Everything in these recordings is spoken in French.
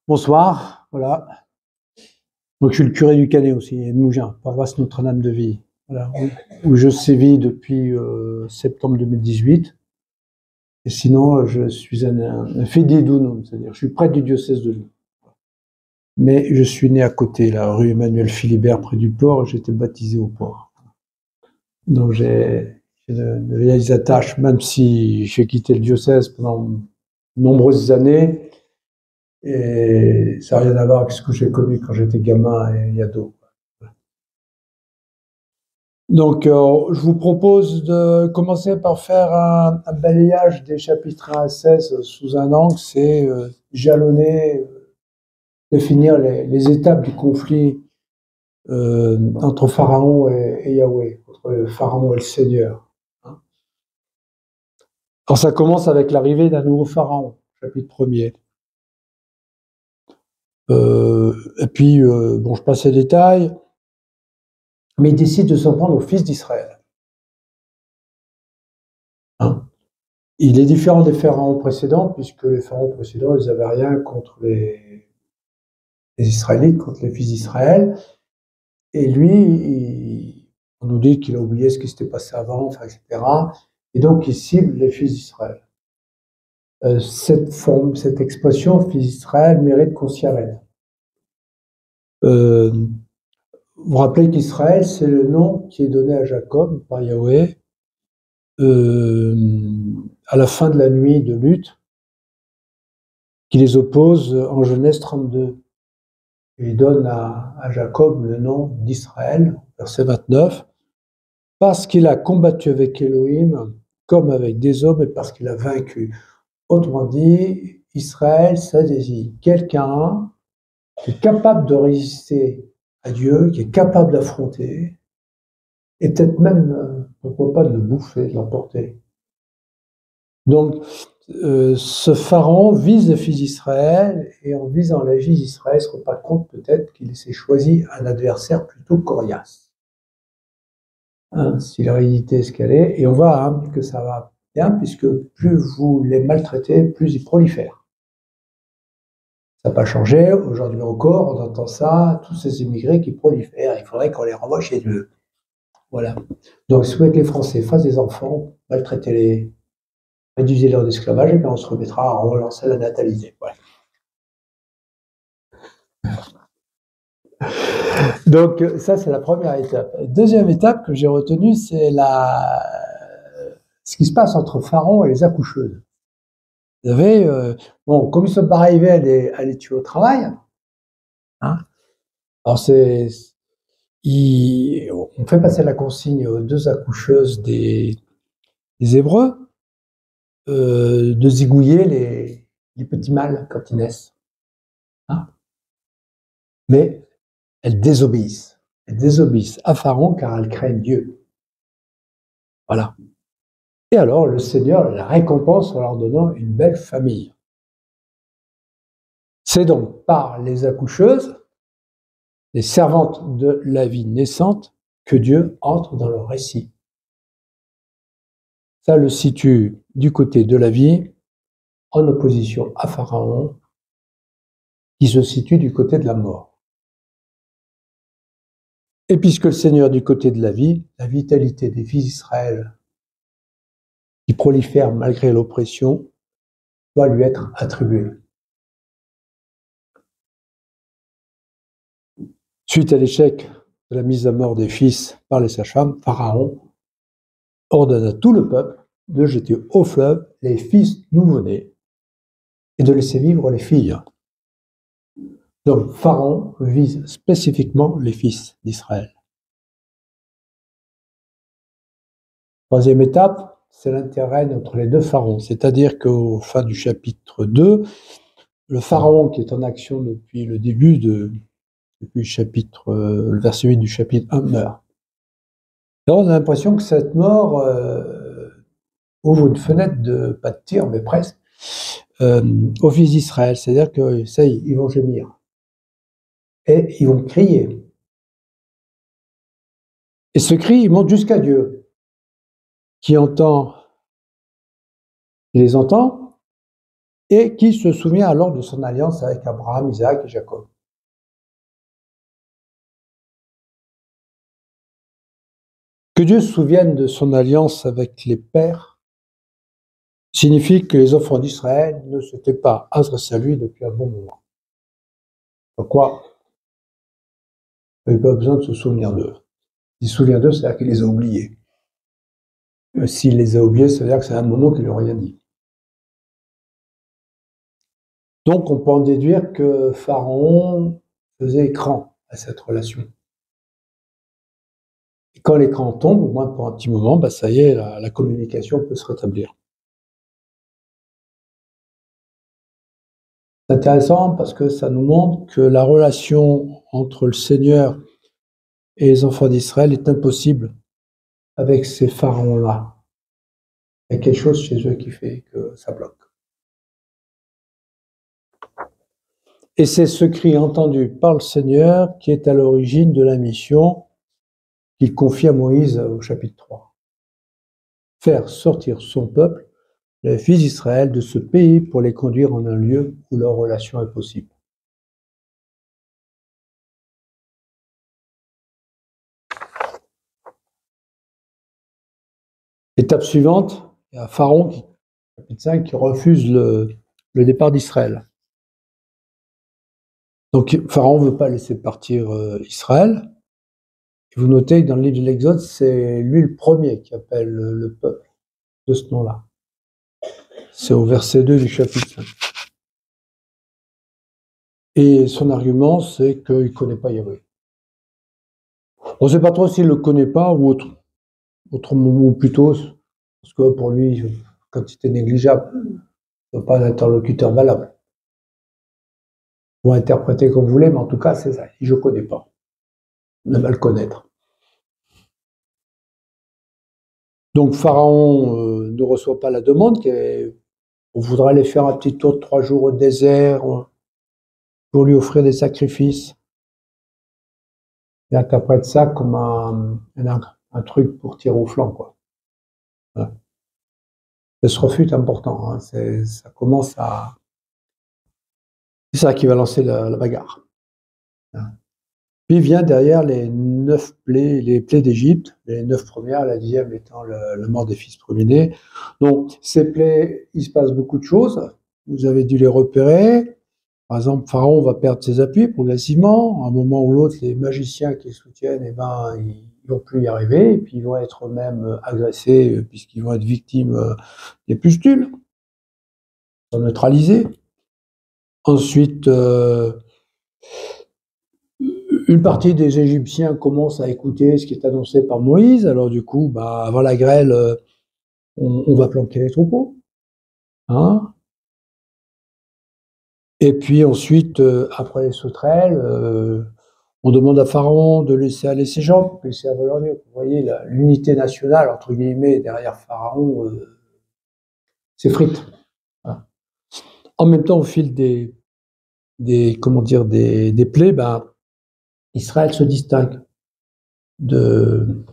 Bonsoir, voilà. Donc, je suis le curé du Canet aussi, et de Mougins, paroisse Notre-Dame de Vie, voilà, où je sévis depuis septembre 2018. Et sinon, je suis un fidei Dunum, c'est-à-dire je suis prêtre du diocèse de Lyon. Mais je suis né à côté, la rue Emmanuel Philibert, près du port, et j'ai été baptisé au port. Donc, j'ai de vieilles attaches, même si j'ai quitté le diocèse pendant de nombreuses années. Et ça n'a rien à voir avec ce que j'ai connu quand j'étais gamin et ado. Donc, je vous propose de commencer par faire un balayage des chapitres 1 à 16 sous un angle, c'est jalonner, définir les étapes du conflit entre Pharaon et Yahweh, entre Pharaon et le Seigneur. Hein. Alors, ça commence avec l'arrivée d'un nouveau Pharaon, chapitre 1er. Et puis, bon, je passe les détails, mais il décide de s'en prendre aux fils d'Israël. Hein. Il est différent des pharaons précédents, puisque les pharaons précédents, ils n'avaient rien contre les Israélites, contre les fils d'Israël. Et lui, on nous dit qu'il a oublié ce qui s'était passé avant, enfin, etc. Et donc, il cible les fils d'Israël. Cette expression, fils d'Israël, mérite qu'on s'y arrête. Vous vous rappelez qu'Israël, c'est le nom qui est donné à Jacob par Yahweh à la fin de la nuit de lutte, qui les oppose en Genèse 32. Et il donne à Jacob le nom d'Israël, verset 29, parce qu'il a combattu avec Elohim comme avec des hommes et parce qu'il a vaincu. Autrement dit, Israël, ça désigne quelqu'un qui est capable de résister à Dieu, qui est capable d'affronter, et peut-être même, pourquoi pas, de le bouffer, de l'emporter. Donc, ce pharaon vise les fils d'Israël, et en visant les fils d'Israël, il se rend pas compte peut-être qu'il s'est choisi un adversaire plutôt coriace. Hein, si la réalité est ce qu'elle est, et on voit que ça va bien, puisque plus vous les maltraitez, plus ils prolifèrent. Ça n'a pas changé, aujourd'hui encore, on entend ça, tous ces immigrés qui prolifèrent, il faudrait qu'on les renvoie chez eux. Voilà. Donc, si vous voulez que les Français fassent des enfants, maltraitez-les, réduisez-les en esclavage, et puis on se remettra à relancer la natalité. Voilà. Donc, ça, c'est la première étape. Deuxième étape que j'ai retenue, c'est ce qui se passe entre Pharaon et les accoucheuses. Vous savez, bon, comme ils ne sont pas arrivés à les tuer au travail, hein, alors on fait passer la consigne aux deux accoucheuses des Hébreux de zigouiller les petits mâles quand ils naissent. Hein. Mais elles désobéissent. Elles désobéissent à Pharaon car elles craignent Dieu. Voilà. Et alors, le Seigneur la récompense en leur donnant une belle famille. C'est donc par les accoucheuses, les servantes de la vie naissante, que Dieu entre dans le récit. Ça le situe du côté de la vie, en opposition à Pharaon, qui se situe du côté de la mort. Et puisque le Seigneur est du côté de la vie, la vitalité des fils d'Israël, qui prolifèrent malgré l'oppression, doit lui être attribuée. Suite à l'échec de la mise à mort des fils par les sages-femmes, Pharaon ordonne à tout le peuple de jeter au fleuve les fils nouveau-nés et de laisser vivre les filles. Donc Pharaon vise spécifiquement les fils d'Israël. Troisième étape, c'est l'interrègne entre les deux pharaons, c'est-à-dire qu'au fin du chapitre 2, le pharaon qui est en action depuis le début depuis le verset 8 du chapitre 1 meurt. Alors on a l'impression que cette mort ouvre une fenêtre pas de tir, mais presque, aux fils d'Israël, c'est-à-dire que ça y est, ils vont gémir. Et ils vont crier. Et ce cri, il monte jusqu'à Dieu, qui les entend, et qui se souvient alors de son alliance avec Abraham, Isaac et Jacob. Que Dieu se souvienne de son alliance avec les pères signifie que les enfants d'Israël ne s'étaient pas adressés à lui depuis un bon moment. Pourquoi? Il n'y a pas besoin de se souvenir d'eux. S'il se souvient d'eux, c'est-à-dire qu'il les a oubliés. S'il les a oubliés, c'est-à-dire que c'est un moment qu'ils n'ont rien dit. Donc, on peut en déduire que Pharaon faisait écran à cette relation. Et quand l'écran tombe, au moins pour un petit moment, bah ça y est, la communication peut se rétablir. C'est intéressant parce que ça nous montre que la relation entre le Seigneur et les enfants d'Israël est impossible avec ces pharaons-là. Il y a quelque chose chez eux qui fait que ça bloque. Et c'est ce cri entendu par le Seigneur qui est à l'origine de la mission qu'il confie à Moïse au chapitre 3. Faire sortir son peuple, les fils d'Israël, de ce pays pour les conduire en un lieu où leur relation est possible. Étape suivante, il y a Pharaon, chapitre 5, qui refuse le départ d'Israël. Donc Pharaon ne veut pas laisser partir Israël. Et vous notez que dans le livre de l'Exode, c'est lui le premier qui appelle le peuple de ce nom-là. C'est au verset 2 du chapitre 5. Et son argument, c'est qu'il ne connaît pas Yahweh. On ne sait pas trop s'il ne le connaît pas ou autrement, ou plutôt, parce que pour lui, quantité négligeable, ce n'est pas un interlocuteur valable. Vous interprétez comme vous voulez, mais en tout cas, c'est ça. Je ne connais pas. On ne va le connaître. Donc Pharaon ne reçoit pas la demande. On voudrait aller faire un petit tour de 3 jours au désert pour lui offrir des sacrifices. Il interprète ça comme un truc pour tirer au flanc, quoi. Voilà. Et ce refus est important. Hein. Ça commence à... C'est ça qui va lancer la bagarre. Puis vient derrière les 9 plaies, les plaies d'Égypte, les 9 premières, la 10e étant la mort des fils premiers-nés. Donc, ces plaies, il se passe beaucoup de choses. Vous avez dû les repérer. Par exemple, Pharaon va perdre ses appuis progressivement. À un moment ou l'autre, les magiciens qui les soutiennent, eh ben, ils vont plus y arriver. Et puis, ils vont être même agressés puisqu'ils vont être victimes des pustules. Ils sont neutralisés. Ensuite, une partie des Égyptiens commence à écouter ce qui est annoncé par Moïse. Alors du coup, avant la grêle, on va planquer les troupeaux. Hein. Et puis ensuite, après les sauterelles, on demande à Pharaon de laisser aller ses gens pour laisser aller leur Dieu. Vous voyez, l'unité nationale, entre guillemets, derrière Pharaon, s'effrite. Voilà. En même temps, au fil des plaies, Israël se distingue de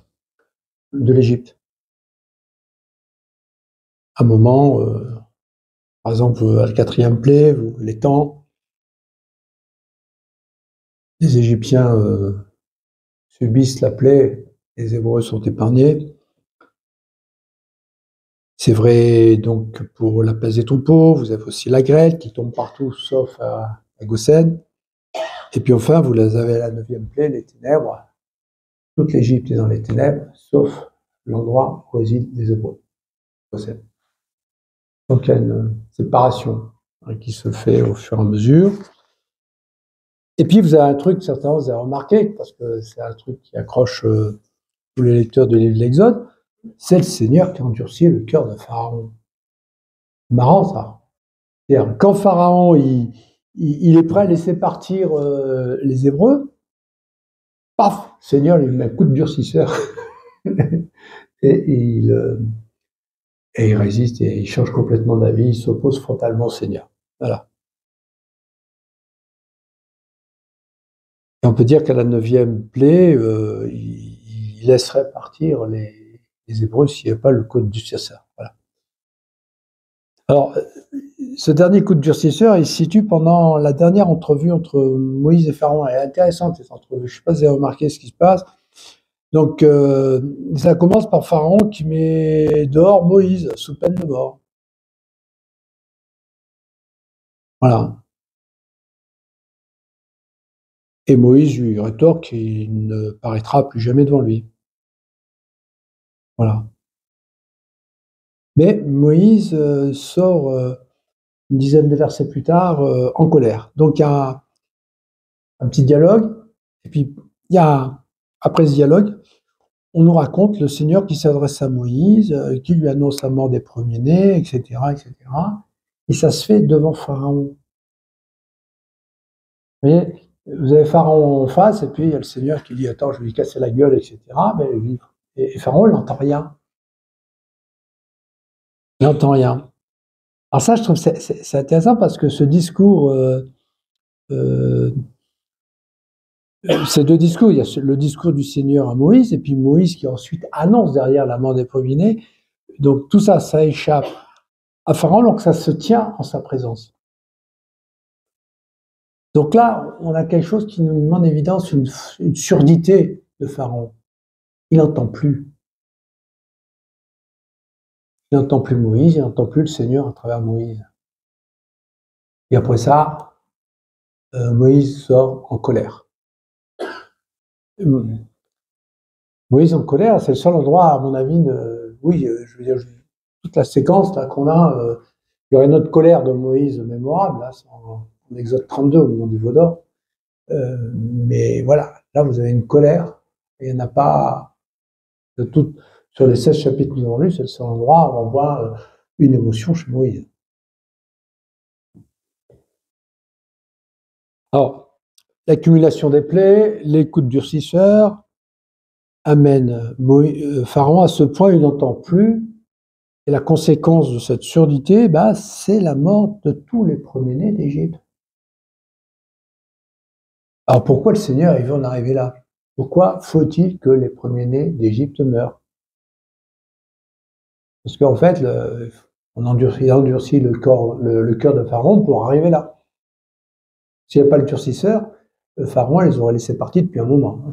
l'Égypte. À un moment, par exemple, à la 4e plaie, les temps, les Égyptiens subissent la plaie, les Hébreux sont épargnés. C'est vrai donc pour la peste des troupeaux, vous avez aussi la grêle qui tombe partout sauf à Goshen. Et puis enfin, vous avez la 9e plaie, les ténèbres. Toute l'Égypte est dans les ténèbres, sauf l'endroit où résident les Hébreux, Goshen. Donc il y a une séparation qui se fait au fur et à mesure. Et puis vous avez un truc, certainement vous avez remarqué, parce que c'est un truc qui accroche tous les lecteurs du livre de l'Exode, c'est le Seigneur qui a endurci le cœur de Pharaon. C'est marrant ça. C'est-à-dire, quand Pharaon il est prêt à laisser partir les Hébreux, paf, le Seigneur lui met un coup de durcisseur. et il résiste et il change complètement d'avis, il s'oppose frontalement au Seigneur. Voilà. Et on peut dire qu'à la 9e plaie, il laisserait partir les Hébreux s'il n'y avait pas le code du César. Voilà. Alors, ce dernier coup de durcisseur, il se situe pendant la dernière entrevue entre Moïse et Pharaon. Elle est intéressante, cette entrevue. Je ne sais pas si vous avez remarqué ce qui se passe. Donc, ça commence par Pharaon qui met dehors Moïse sous peine de mort. Voilà. Et Moïse lui rétorque qu'il ne paraîtra plus jamais devant lui. Voilà. Mais Moïse sort une dizaine de versets plus tard en colère. Donc, il y a un petit dialogue. Et puis, après ce dialogue, on nous raconte le Seigneur qui s'adresse à Moïse, qui lui annonce la mort des premiers-nés, etc., etc. Et ça se fait devant Pharaon. Vous voyez, vous avez Pharaon en face, et puis il y a le Seigneur qui dit « Attends, je vais lui casser la gueule, etc. » Et Pharaon, il n'entend rien. Il n'entend rien. Alors ça, je trouve c'est intéressant parce que ce discours, ces deux discours, il y a le discours du Seigneur à Moïse, et puis Moïse qui ensuite annonce derrière la mort des premiers-nés. Donc tout ça, ça échappe à Pharaon, donc ça se tient en sa présence. Donc là, on a quelque chose qui nous met en évidence une surdité de Pharaon. Il n'entend plus. Il n'entend plus Moïse, il n'entend plus le Seigneur à travers Moïse. Et après ça, Moïse sort en colère. Moïse en colère, c'est le seul endroit, à mon avis, oui, je veux dire, toute la séquence là qu'on a, il y aurait notre colère de Moïse mémorable, là, en Exode 32, au moment du veau d'or. Mais voilà, là, vous avez une colère, et il n'y en a pas de toute. Sur les 16 chapitres que nous avons lus, c'est le seul endroit où on voit une émotion chez Moïse. Alors, l'accumulation des plaies, les coups de durcisseur amènent Pharaon à ce point où il n'entend plus. Et la conséquence de cette surdité, c'est la mort de tous les premiers-nés d'Égypte. Alors pourquoi le Seigneur il veut en arriver là? Pourquoi faut-il que les premiers-nés d'Égypte meurent? Parce qu'en fait, il a endurci le cœur de Pharaon pour arriver là. S'il n'y a pas le durcisseur, Pharaon les aurait laissés partir depuis un moment.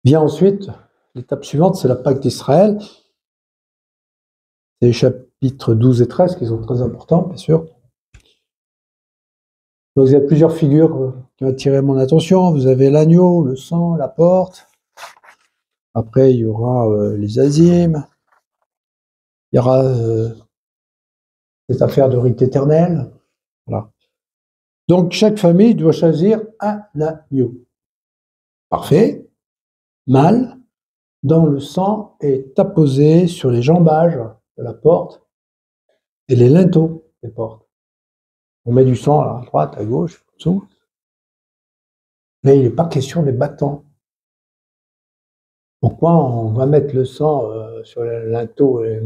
Vient ensuite, l'étape suivante, c'est la Pâque d'Israël. C'est les chapitres 12 et 13 qui sont très importants, bien sûr. Donc, il y a plusieurs figures qui ont attiré mon attention. Vous avez l'agneau, le sang, la porte. Après, il y aura les azimes. Il y aura cette affaire de rite éternel. Voilà. Donc, chaque famille doit choisir un agneau. Parfait. Mâle, dont le sang est apposé sur les jambages de la porte et les linteaux des portes. On met du sang à droite, à gauche, en dessous. Mais il n'est pas question des bâtons. Pourquoi on va mettre le sang sur les linteaux et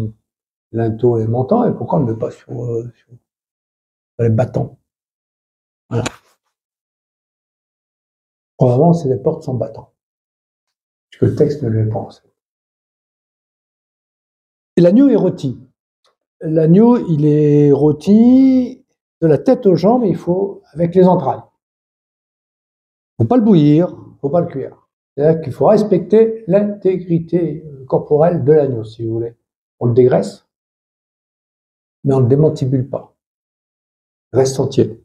montant, et pourquoi on ne le met pas sur les bâtons? Voilà. Probablement, c'est des portes sans bâtons. Puisque le texte ne le pense. Et l'agneau est rôti. L'agneau, il est rôti de la tête aux jambes, il faut avec les entrailles. Il ne faut pas le bouillir, il ne faut pas le cuire. C'est-à-dire qu'il faut respecter l'intégrité corporelle de l'agneau, si vous voulez. On le dégraisse, mais on ne le démantibule pas. Il reste entier.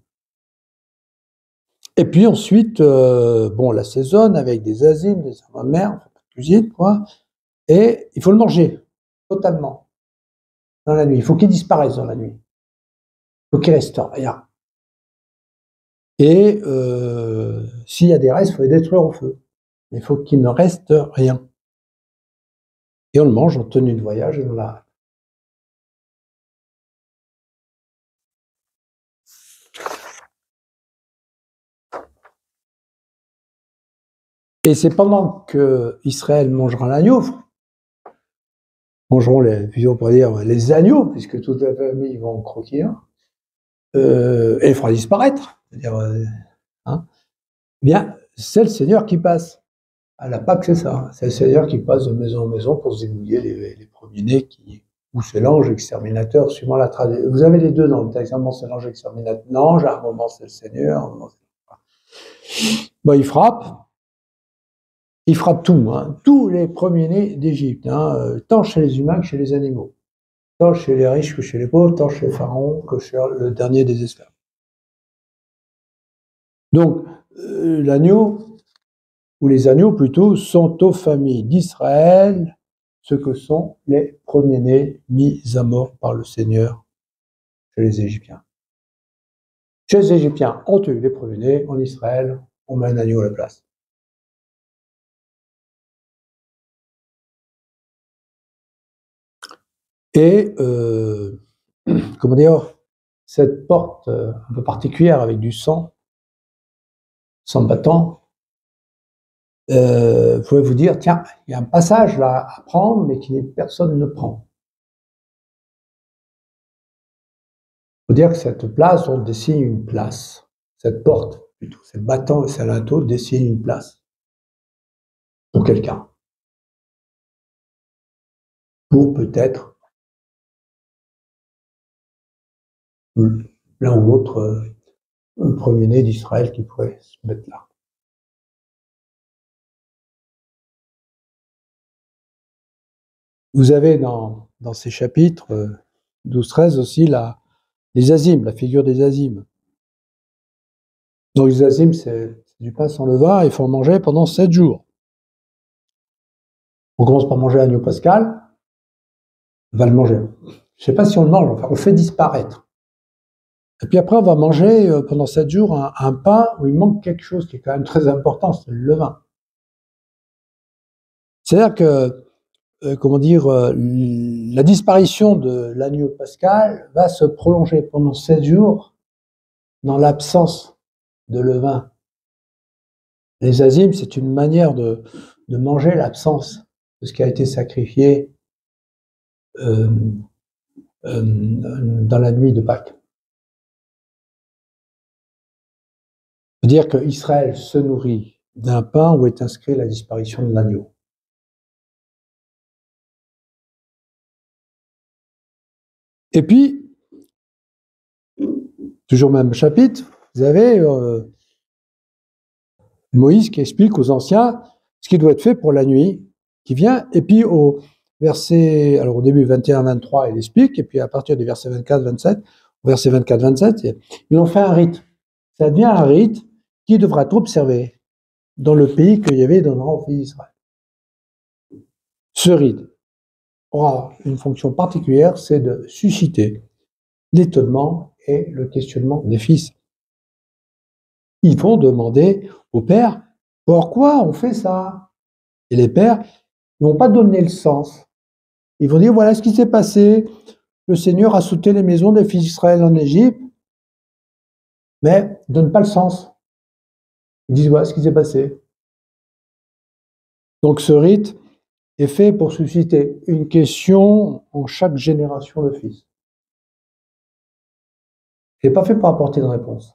Et puis ensuite, on l'assaisonne avec des azimes, des herbes amères, pas de cuisine, quoi. Et il faut le manger totalement dans la nuit. Il faut qu'il disparaisse dans la nuit. Il faut qu'il reste rien. Et s'il y a des restes, il faut les détruire au feu. Mais il faut qu'il ne reste rien. Et on le mange en tenue de voyage et dans la hâte. Et c'est pendant que Israël mangera l'agneau, mangeront on pourrait dire les agneaux, puisque toute la famille va en croquer un, et il fera disparaître. C'est-à-dire, bien, c'est le Seigneur qui passe. À la Pâque, c'est ça. C'est le Seigneur qui passe de maison en maison pour zigouiller les premiers-nés qui ou c'est l'ange exterminateur, suivant la tradition. Vous avez les deux dans le texte. À un moment, c'est l'ange exterminateur, l'ange, à un moment, c'est le Seigneur. À un moment, bon, il frappe tout, hein, tous les premiers-nés d'Égypte, hein, tant chez les humains que chez les animaux, tant chez les riches que chez les pauvres, tant chez le pharaon que chez le dernier des esclaves. Donc, l'agneau, ou les agneaux plutôt, sont aux familles d'Israël ce que sont les premiers-nés mis à mort par le Seigneur chez les Égyptiens. Chez les Égyptiens, on tue les premiers-nés, en Israël, on met un agneau à la place. Et, comment dire, cette porte un peu particulière avec du sang battant, vous pouvez vous dire, tiens, il y a un passage là à prendre, mais personne ne prend. Il faut dire que cette place, on dessine une place. Cette porte, plutôt, ces battants et ces linteaux dessinent une place pour quelqu'un. Pour peut-être l'un ou l'autre premier-né d'Israël qui pourrait se mettre là. Vous avez dans ces chapitres 12-13 aussi les azimes, la figure des azimes. Donc les azimes, c'est du pain sans levain, il faut en manger pendant 7 jours. On commence par manger l'agneau pascal, on va le manger. Je ne sais pas si on le mange, enfin, on le fait disparaître. Et puis après, on va manger pendant 7 jours un pain où il manque quelque chose qui est quand même très important, c'est le levain. C'est-à-dire que, la disparition de l'agneau pascal va se prolonger pendant 7 jours dans l'absence de levain. Les azimes, c'est une manière de manger l'absence de ce qui a été sacrifié dans la nuit de Pâques. Dire que Israël se nourrit d'un pain où est inscrit la disparition de l'agneau. Et puis, toujours même chapitre, vous avez Moïse qui explique aux anciens ce qui doit être fait pour la nuit qui vient, et puis au verset, alors au début 21-23, il explique, et puis à partir du verset 24-27, au verset 24-27, ils ont fait un rite. Ça devient un rite qui devra être observé dans le pays que Yahvé donnera aux fils d'Israël. Ce rite aura une fonction particulière, c'est de susciter l'étonnement et le questionnement des fils. Ils vont demander au père, pourquoi on fait ça? Et les pères ne vont pas donner le sens. Ils vont dire, voilà ce qui s'est passé, le Seigneur a sauté les maisons des fils d'Israël en Égypte, mais ils ne donnent pas le sens. Ils disent, voilà ce qui s'est passé. Donc ce rite est fait pour susciter une question en chaque génération de fils. Il n'est pas fait pour apporter une réponse,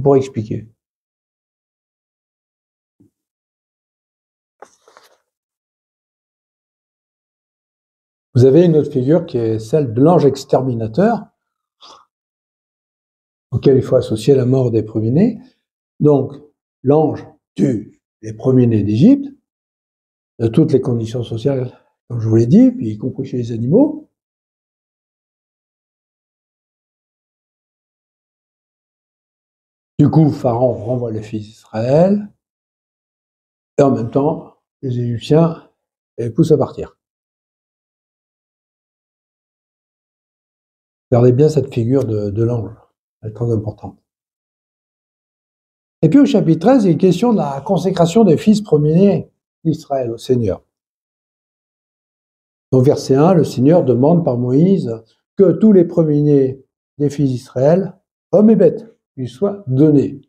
pour expliquer. Vous avez une autre figure qui est celle de l'ange exterminateur, auquel il faut associer la mort des premiers-nés. Donc, l'ange tue les premiers-nés d'Égypte, de toutes les conditions sociales, comme je vous l'ai dit, puis y compris chez les animaux. Du coup, Pharaon renvoie les fils d'Israël, et en même temps, les Égyptiens les poussent à partir. Regardez bien cette figure de l'ange, elle est très importante. Et puis au chapitre 13, il est question de la consécration des fils premiers-nés d'Israël au Seigneur. Au verset 1, le Seigneur demande par Moïse que tous les premiers-nés des fils d'Israël, hommes et bêtes, lui soient donnés.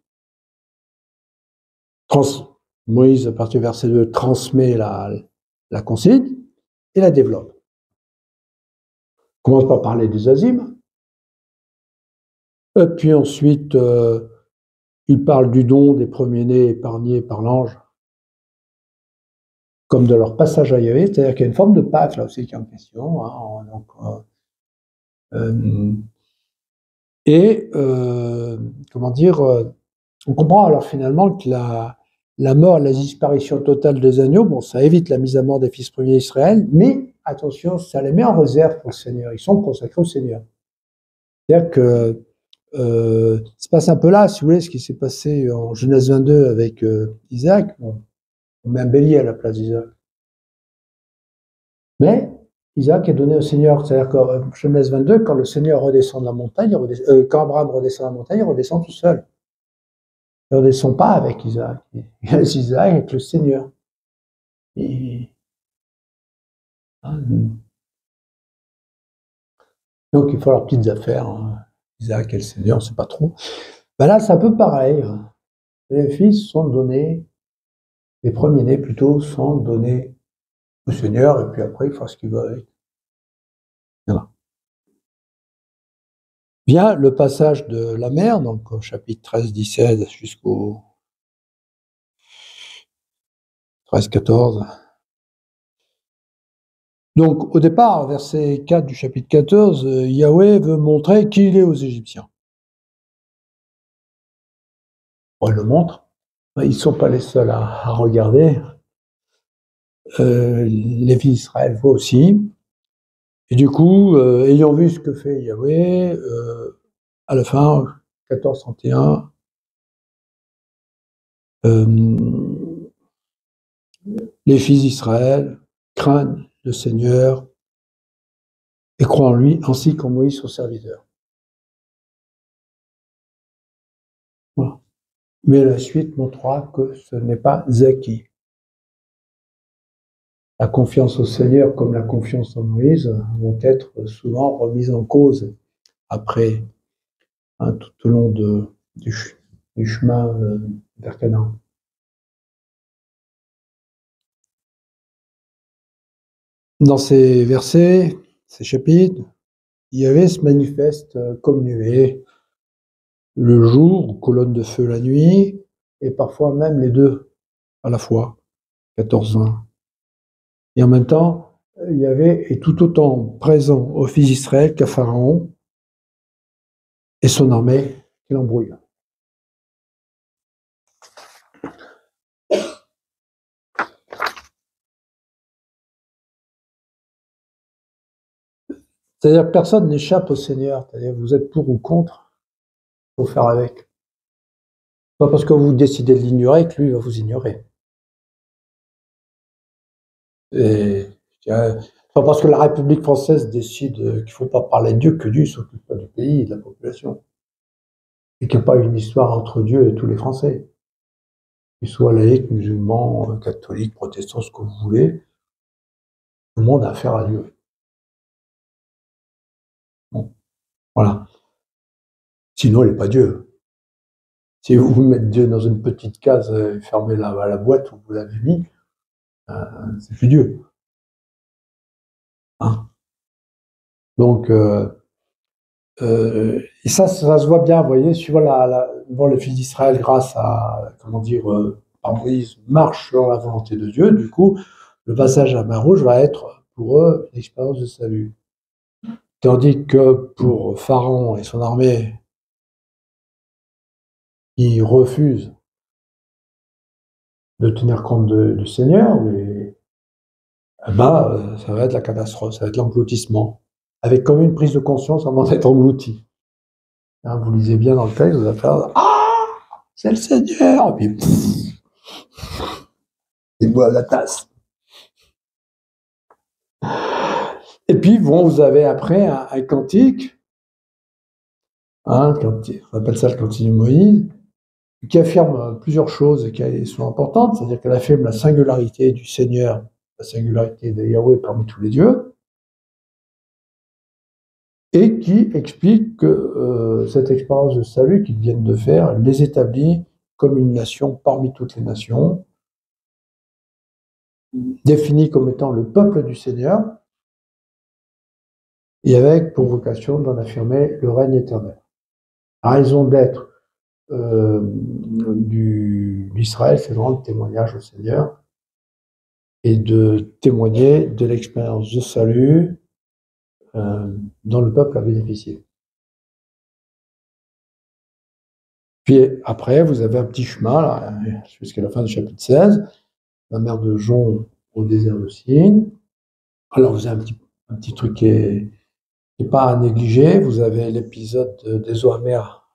Moïse, à partir du verset 2, transmet la consigne et la développe. Il commence par parler des azimes, et puis ensuite, il parle du don des premiers-nés épargnés par l'ange comme de leur passage à Yahvé, c'est-à-dire qu'il y a une forme de Pâques là aussi qui est en question. Hein, donc, comment dire, on comprend alors finalement que la mort, la disparition totale des agneaux, bon, ça évite la mise à mort des fils premiers d'Israël, mais attention, ça les met en réserve pour le Seigneur. Ils sont consacrés au Seigneur. C'est-à-dire que se passe un peu là, si vous voulez, ce qui s'est passé en Genèse 22 avec Isaac. Bon, on met un bélier à la place d'Isaac. Mais Isaac est donné au Seigneur. C'est-à-dire qu'en Genèse 22, quand le Seigneur redescend de la montagne, quand Abraham redescend de la montagne, il redescend tout seul. Il ne redescend pas avec Isaac. Il laisse Isaac avec le Seigneur. Et... Donc il faut leurs petites affaires. Hein. Isaac et le Seigneur, on ne sait pas trop. Ben là, c'est un peu pareil. Les fils sont donnés, les premiers-nés plutôt, sont donnés au Seigneur, et puis après, il fera ce qu'il veut avec. Voilà. Vient le passage de la mer, donc au chapitre 13-17 jusqu'au 13-14. Donc, au départ, verset 4 du chapitre 14, Yahweh veut montrer qui il est aux Égyptiens. On le montre. Ils ne sont pas les seuls à regarder. Les fils d'Israël voient aussi. Et du coup, ayant vu ce que fait Yahweh, à la fin, 14-31, les fils d'Israël craignent le Seigneur et croient en lui, ainsi qu'en Moïse, son serviteur. Voilà. Mais la suite montrera que ce n'est pas acquis. La confiance au Seigneur comme la confiance en Moïse vont être souvent remises en cause après, hein, tout au long du chemin vers Canaan. Dans ces versets, ces chapitres, Yahvé se manifeste comme nuée, le jour, colonne de feu la nuit, et parfois même les deux à la fois, 14-20. Et en même temps, Yahvé est tout autant présent aux fils d'Israël qu'à Pharaon et son armée qui l'embrouille. C'est-à-dire que personne n'échappe au Seigneur. C'est-à-dire que vous êtes pour ou contre, il faut faire avec. Pas parce que vous décidez de l'ignorer que lui va vous ignorer. Et pas parce que la République française décide qu'il ne faut pas parler de Dieu que Dieu ne s'occupe pas du pays et de la population. Et qu'il n'y a pas une histoire entre Dieu et tous les Français. Qu'ils soient laïcs, musulmans, catholiques, protestants, ce que vous voulez, tout le monde a affaire à Dieu. Bon, voilà. Sinon, il n'est pas Dieu. Si vous mettez Dieu dans une petite case et fermez la boîte où vous l'avez mis, c'est plus Dieu. Hein. Donc, et ça se voit bien, vous voyez, suivant bon, les fils d'Israël, grâce à, comment dire, par Moïse, marchent dans la volonté de Dieu. Du coup, le passage à la mer Rouge va être pour eux une expérience de salut. Tandis que pour Pharaon et son armée, ils refusent de tenir compte du Seigneur, ça va être la catastrophe, ça va être l'engloutissement, avec comme une prise de conscience avant d'être englouti. Hein, vous lisez bien dans le texte, vous allez faire « Ah, c'est le Seigneur !» Et puis, il boit la tasse. Et puis, bon, vous avez après un cantique, on appelle ça le cantique de Moïse, qui affirme plusieurs choses et qui sont importantes, c'est-à-dire qu'elle affirme la singularité du Seigneur, la singularité de Yahweh parmi tous les dieux, et qui explique que cette expérience de salut qu'ils viennent de faire les établit comme une nation parmi toutes les nations, définie comme étant le peuple du Seigneur, et avec pour vocation d'en affirmer le règne éternel. La raison d'être d'Israël, c'est vraiment le témoignage au Seigneur, et de témoigner de l'expérience de salut dont le peuple a bénéficié. Puis après, vous avez un petit chemin, là, jusqu'à la fin du chapitre 16, la mer de Jon au désert de Sin. Alors, vous avez un petit truc qui n'est pas à négliger. Vous avez l'épisode des eaux amères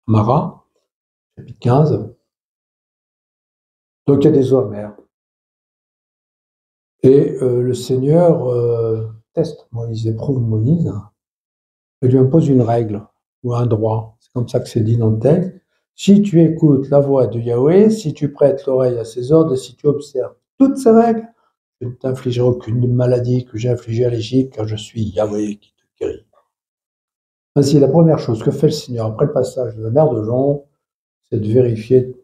Mara, chapitre 15. Donc, il y a des eaux amères. Et le Seigneur teste Moïse, éprouve Moïse, et lui impose une règle ou un droit. C'est comme ça que c'est dit dans le texte. Si tu écoutes la voix de Yahweh, si tu prêtes l'oreille à ses ordres, si tu observes toutes ces règles, je ne t'infligerai aucune maladie que j'ai infligée à l'Égypte, car je suis Yahweh qui te guérit. Ainsi, la première chose que fait le Seigneur après le passage de la mer de Jon, c'est de vérifier,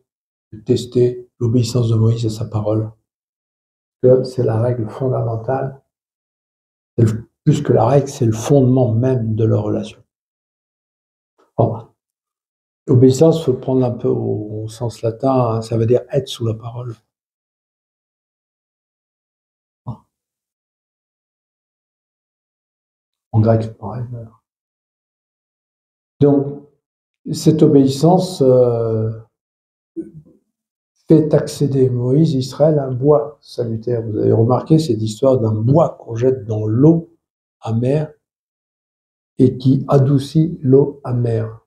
de tester l'obéissance de Moïse à sa parole. Que c'est la règle fondamentale. Plus que la règle, c'est le fondement même de leur relation. Bon, obéissance, il faut le prendre un peu au sens latin, hein, ça veut dire être sous la parole. En grec, c'est pareil. Donc, cette obéissance fait accéder Moïse, Israël, à un bois salutaire. Vous avez remarqué cette histoire d'un bois qu'on jette dans l'eau amère et qui adoucit l'eau amère.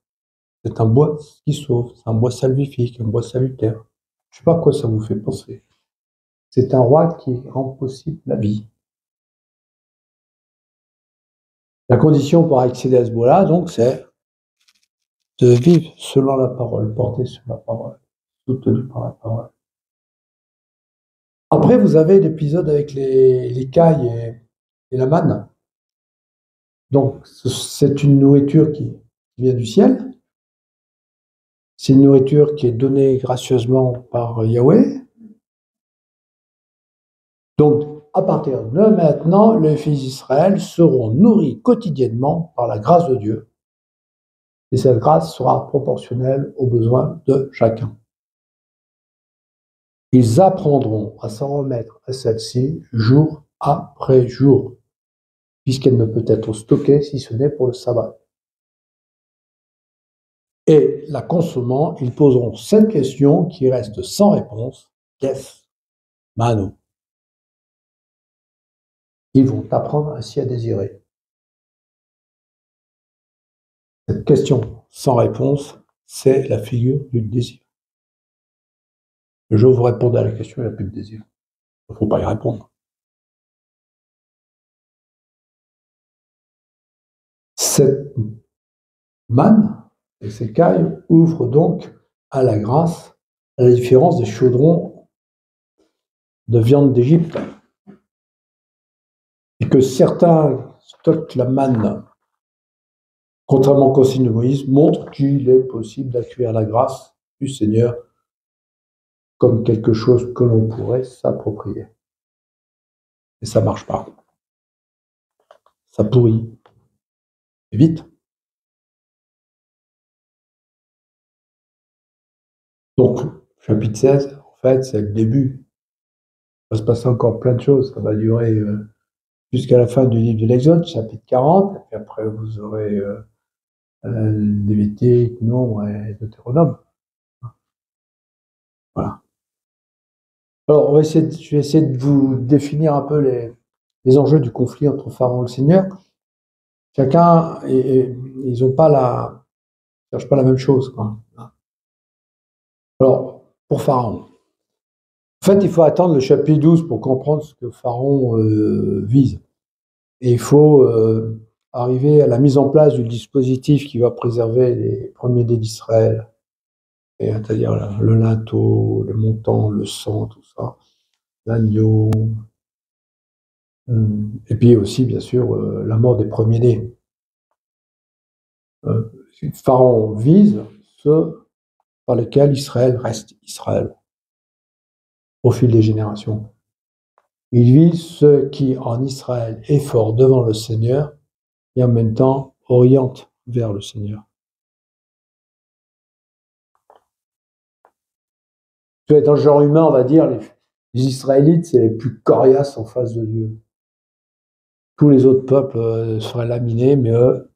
C'est un bois qui sauve, c'est un bois salvifique, un bois salutaire. Je ne sais pas à quoi ça vous fait penser. C'est un roi qui rend possible la vie. La condition pour accéder à ce bois-là, donc, c'est de vivre selon la parole, porté sur la parole, soutenu par la parole. Après, vous avez l'épisode avec les cailles et la manne. Donc, c'est une nourriture qui vient du ciel. C'est une nourriture qui est donnée gracieusement par Yahweh. Donc, à partir de maintenant, les fils d'Israël seront nourris quotidiennement par la grâce de Dieu. Et cette grâce sera proportionnelle aux besoins de chacun. Ils apprendront à s'en remettre à celle-ci jour après jour, puisqu'elle ne peut être stockée si ce n'est pour le sabbat. Et la consommant, ils poseront cette question qui reste sans réponse. Qu'est-ce Manu. Ils vont apprendre ainsi à désirer. Cette question sans réponse, c'est la figure du désir. Le jour où vous répondez à la question, il n'y a plus de désir. Il ne faut pas y répondre. Cette manne et ces cailles ouvrent donc à la grâce, à la différence des chaudrons de viande d'Égypte. Et que certains stockent la manne, contrairement au consigne de Moïse, montre qu'il est possible d'accueillir la grâce du Seigneur comme quelque chose que l'on pourrait s'approprier. Et ça ne marche pas. Ça pourrit. Et vite. Donc, chapitre 16, en fait, c'est le début. Il va se passer encore plein de choses. Ça va durer jusqu'à la fin du livre de l'Exode, chapitre 40. Et puis après, vous aurez Lévitique, Nombre et Deutéronome. Voilà. Alors, je vais essayer de vous définir un peu les enjeux du conflit entre Pharaon et le Seigneur. Chacun, ils n'ont pas cherchent pas la même chose, quoi. Alors, pour Pharaon, en fait, il faut attendre le chapitre 12 pour comprendre ce que Pharaon vise. Et il faut arriver à la mise en place du dispositif qui va préserver les premiers-nés d'Israël, c'est-à-dire le linteau, le montant, le sang, tout ça, l'agneau, et puis aussi, bien sûr, la mort des premiers-nés. Pharaon vise ceux par lesquels Israël reste Israël au fil des générations. Il vise ceux qui, en Israël, est fort devant le Seigneur et en même temps oriente vers le Seigneur. Dans le genre humain, on va dire, Les Israélites, c'est les plus coriaces en face de Dieu. Tous les autres peuples seraient laminés, mais eux,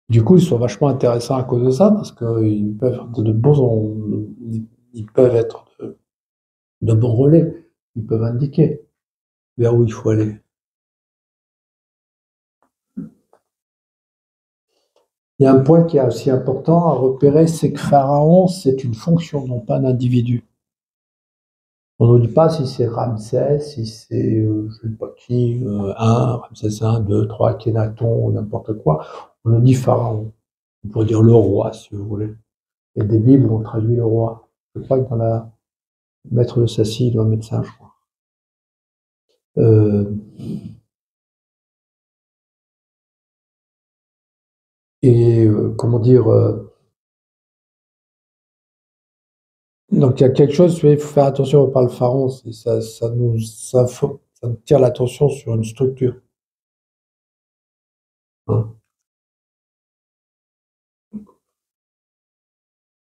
du coup, ils sont vachement intéressants à cause de ça, parce qu'ils peuvent être ils peuvent être de bons relais. Ils peuvent indiquer vers où il faut aller. Il y a un point qui est aussi important à repérer, c'est que Pharaon, c'est une fonction, non pas un individu. On ne dit pas si c'est Ramsès, si c'est, je ne sais pas qui, Ramsès 1, 2, 3, Akhenaton, ou n'importe quoi. On ne dit Pharaon. On pourrait dire le roi, si vous voulez. Il y a des Bibles où on traduit le roi. Je crois que dans la Maître de Sassy, il doit mettre ça, je crois. Comment dire, donc il y a quelque chose, il faut faire attention, on parle pharaon, ça nous tire l'attention sur une structure. Hein.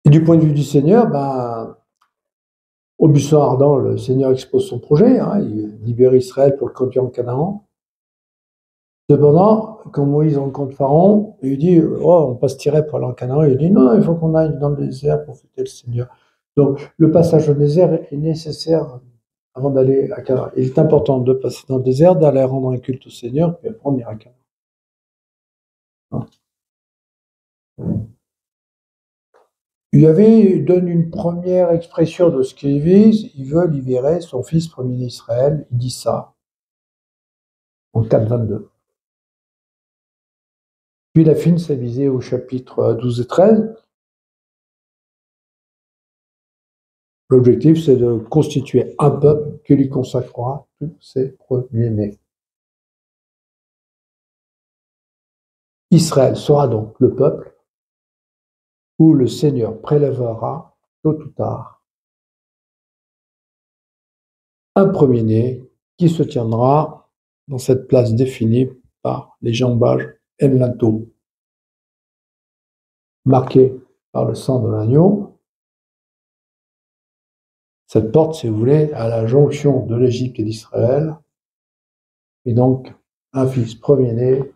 Et du point de vue du Seigneur, au buisson ardent, le Seigneur expose son projet, hein, il libère Israël pour le conduire en Canaan. Cependant, quand Moïse rencontre Pharaon, il lui dit, oh, on passe tirer pour aller en Canaan. Il dit, non, il faut qu'on aille dans le désert pour fêter le Seigneur. Donc, le passage au désert est nécessaire avant d'aller à Canaan. Il est important de passer dans le désert, d'aller rendre un culte au Seigneur, puis après on ira à Canaan. Il donne une première expression de ce qu'il vise. Il veut libérer son fils premier d'Israël. Il dit ça en 4.22. Puis il affine sa visée au chapitre 12 et 13. L'objectif, c'est de constituer un peuple qui lui consacrera tous ses premiers-nés. Israël sera donc le peuple où le Seigneur prélèvera, tôt ou tard, un premier-né qui se tiendra dans cette place définie par les jambages Emlato, marqué par le sang de l'agneau. Cette porte, si vous voulez, à la jonction de l'Égypte et d'Israël, et donc un fils premier-né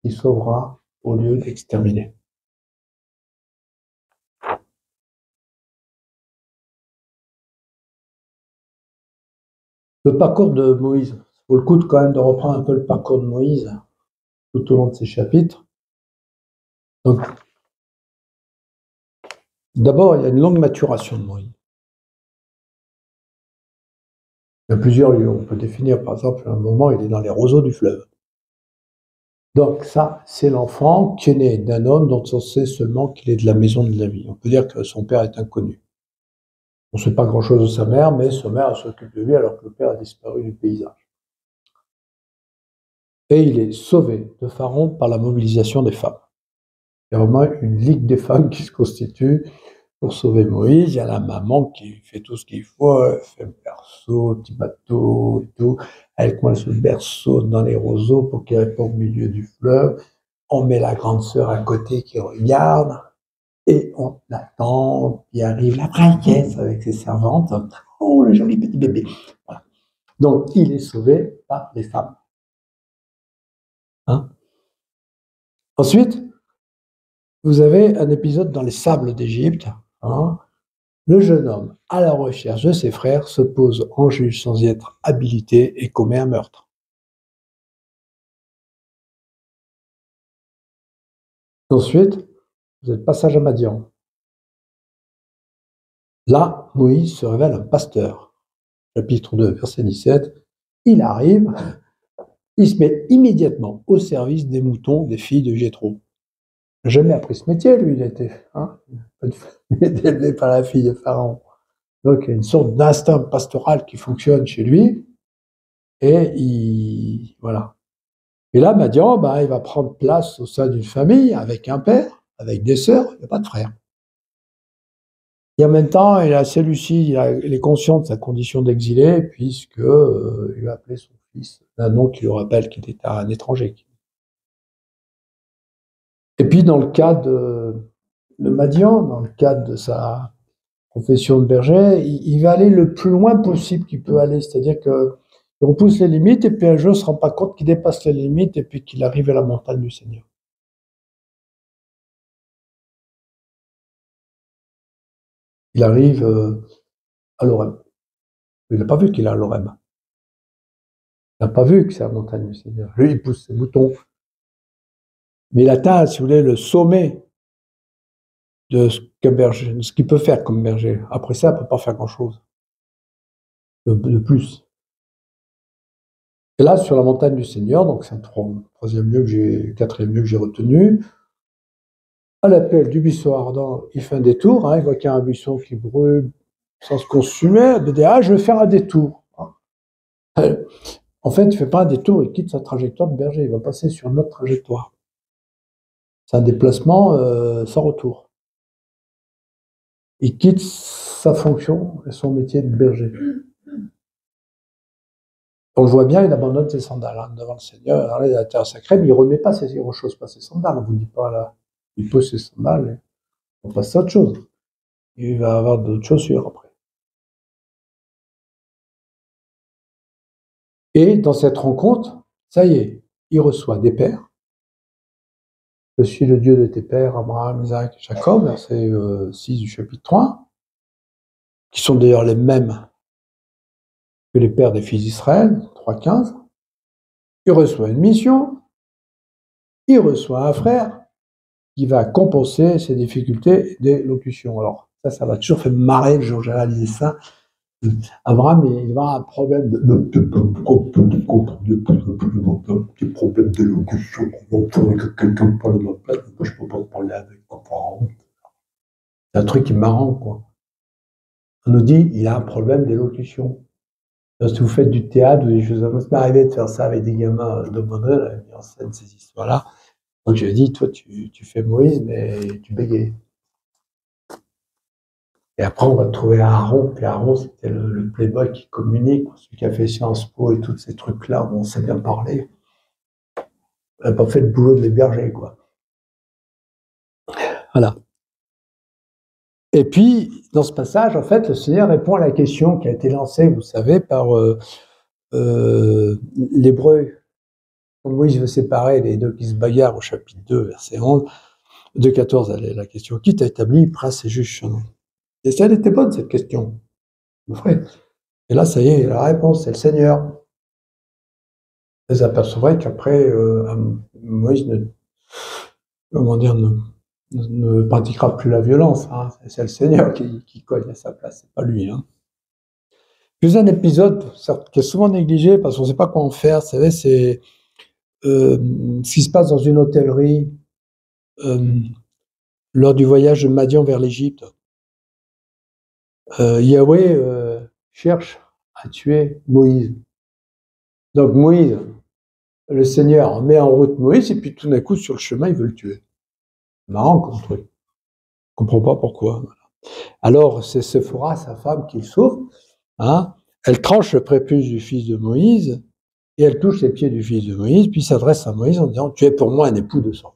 qui sauvera au lieu d'exterminer. Le parcours de Moïse, ça vaut le coup quand même de reprendre un peu le parcours de Moïse tout au long de ces chapitres. Donc, d'abord, il y a une longue maturation de Moïse. Il y a plusieurs lieux. On peut définir, par exemple, un moment, il est dans les roseaux du fleuve. Donc ça, c'est l'enfant qui est né d'un homme dont on sait seulement qu'il est de la maison de Lévi. On peut dire que son père est inconnu. On ne sait pas grand-chose de sa mère, mais sa mère s'occupe de lui alors que le père a disparu du paysage. Et il est sauvé de Pharaon par la mobilisation des femmes. Il y a vraiment une ligue des femmes qui se constitue pour sauver Moïse. Il y a la maman qui fait tout ce qu'il faut, elle fait le berceau, petit bateau et tout. Elle coince le berceau dans les roseaux pour qu'il réponde au milieu du fleuve. On met la grande sœur à côté qui regarde et on attend. Puis arrive la princesse avec ses servantes. Oh, le joli petit bébé. Voilà. Donc, il est sauvé par les femmes. Hein? Ensuite, vous avez un épisode dans les sables d'Égypte. Hein? Le jeune homme, à la recherche de ses frères, se pose en juge sans y être habilité et commet un meurtre. Ensuite, vous avez le passage à Madian. Là, Moïse se révèle un pasteur. Chapitre 2, verset 17. Il arrive, il se met immédiatement au service des moutons des filles de Jéthro. Il n'a jamais appris ce métier, lui, il était élevé par la fille de Pharaon. Donc, il y a une sorte d'instinct pastoral qui fonctionne chez lui. Et voilà. Et là, Madian, il va prendre place au sein d'une famille avec un père, avec des sœurs, il n'y a pas de frère. Et en même temps, il est assez lucide, il est conscient de sa condition d'exilé, puisque il va appeler son fils d'un nom qui lui rappelle qu'il était un étranger. Et puis, dans le cas de Madian, dans le cadre de sa profession de berger, il va aller le plus loin possible qu'il peut aller. C'est-à-dire que on pousse les limites et puis un jour, on ne se rend pas compte qu'il dépasse les limites et puis qu'il arrive à la montagne du Seigneur. Il arrive à Lorem. Il n'a pas vu qu'il est à Lorem. Il n'a pas vu que c'est la montagne du Seigneur. Lui, il pousse ses boutons. Mais il atteint, si vous voulez, le sommet de ce qu'il peut faire comme berger. Après ça, il ne peut pas faire grand-chose de plus. Et là, sur la montagne du Seigneur, donc c'est le quatrième lieu que j'ai retenu, à l'appel du buisson ardent, il fait un détour, il voit qu'il y a un buisson qui brûle sans se consumer, il dit « Ah, je vais faire un détour ». En fait, il ne fait pas un détour, il quitte sa trajectoire de berger, il va passer sur une autre trajectoire. C'est un déplacement sans retour. Il quitte sa fonction et son métier de berger. On le voit bien, il abandonne ses sandales devant le Seigneur, dans la terre sacrée, mais il ne remet pas il ne rechausse pas ses sandales. On ne vous dit pas là, il pose ses sandales et on passe à autre chose. Il va avoir d'autres chaussures après. Et dans cette rencontre, ça y est, il reçoit des pères. Je suis le Dieu de tes pères, Abraham, Isaac et Jacob, verset 6 du chapitre 3, qui sont d'ailleurs les mêmes que les pères des fils d'Israël, 3,15. Il reçoit une mission, il reçoit un frère qui va compenser ses difficultés d'élocution. Alors, ça m'a toujours fait marrer le jour où j'ai réalisé ça. Abraham, il va avoir un problème des problèmes d'élocution. Que quelqu'un parle de ma place, moi je peux pas parler avec mon parent. C'est un truc qui est marrant, quoi. On nous dit, il a un problème d'élocution. Si vous faites du théâtre ou des choses comme ça, ça m'est arrivé de faire ça avec des gamins de mon âge, on a mis en scène ces histoires-là. Donc j'ai dit, toi, tu fais Moïse, mais tu bégayes. Et après, on va trouver Aaron. Puis Aaron, c'était le playboy qui communique, celui qui a fait Sciences Po et tous ces trucs-là où on sait bien parler. On n'a pas fait le boulot de l'héberger, quoi. Voilà. Et puis, dans ce passage, en fait, le Seigneur répond à la question qui a été lancée, vous savez, par l'Hébreu. Quand Moïse veut séparer les deux qui se bagarrent au chapitre 2, verset 11, 2,14, la question. Qui t'a établi prince et juge? Et ça, elle était bonne, cette question. Mon frère. Et là, ça y est, la réponse, c'est le Seigneur. Vous apercevrez qu'après, Moïse ne pratiquera plus la violence. Hein. C'est le Seigneur qui cogne à sa place, c'est pas lui. Hein. Puis un épisode qui est souvent négligé parce qu'on ne sait pas quoi en faire. Vous savez, c'est ce qui se passe dans une hôtellerie lors du voyage de Madian vers l'Égypte. Yahweh cherche à tuer Moïse. Donc Moïse, le Seigneur met en route Moïse et puis tout d'un coup sur le chemin il veut le tuer. Marrant comme truc. Je ne comprends pas pourquoi. Alors c'est Séphora, sa femme, qui le sauve. Hein. Elle tranche le prépuce du fils de Moïse et elle touche les pieds du fils de Moïse, puis s'adresse à Moïse en disant « Tu es pour moi un époux de sang.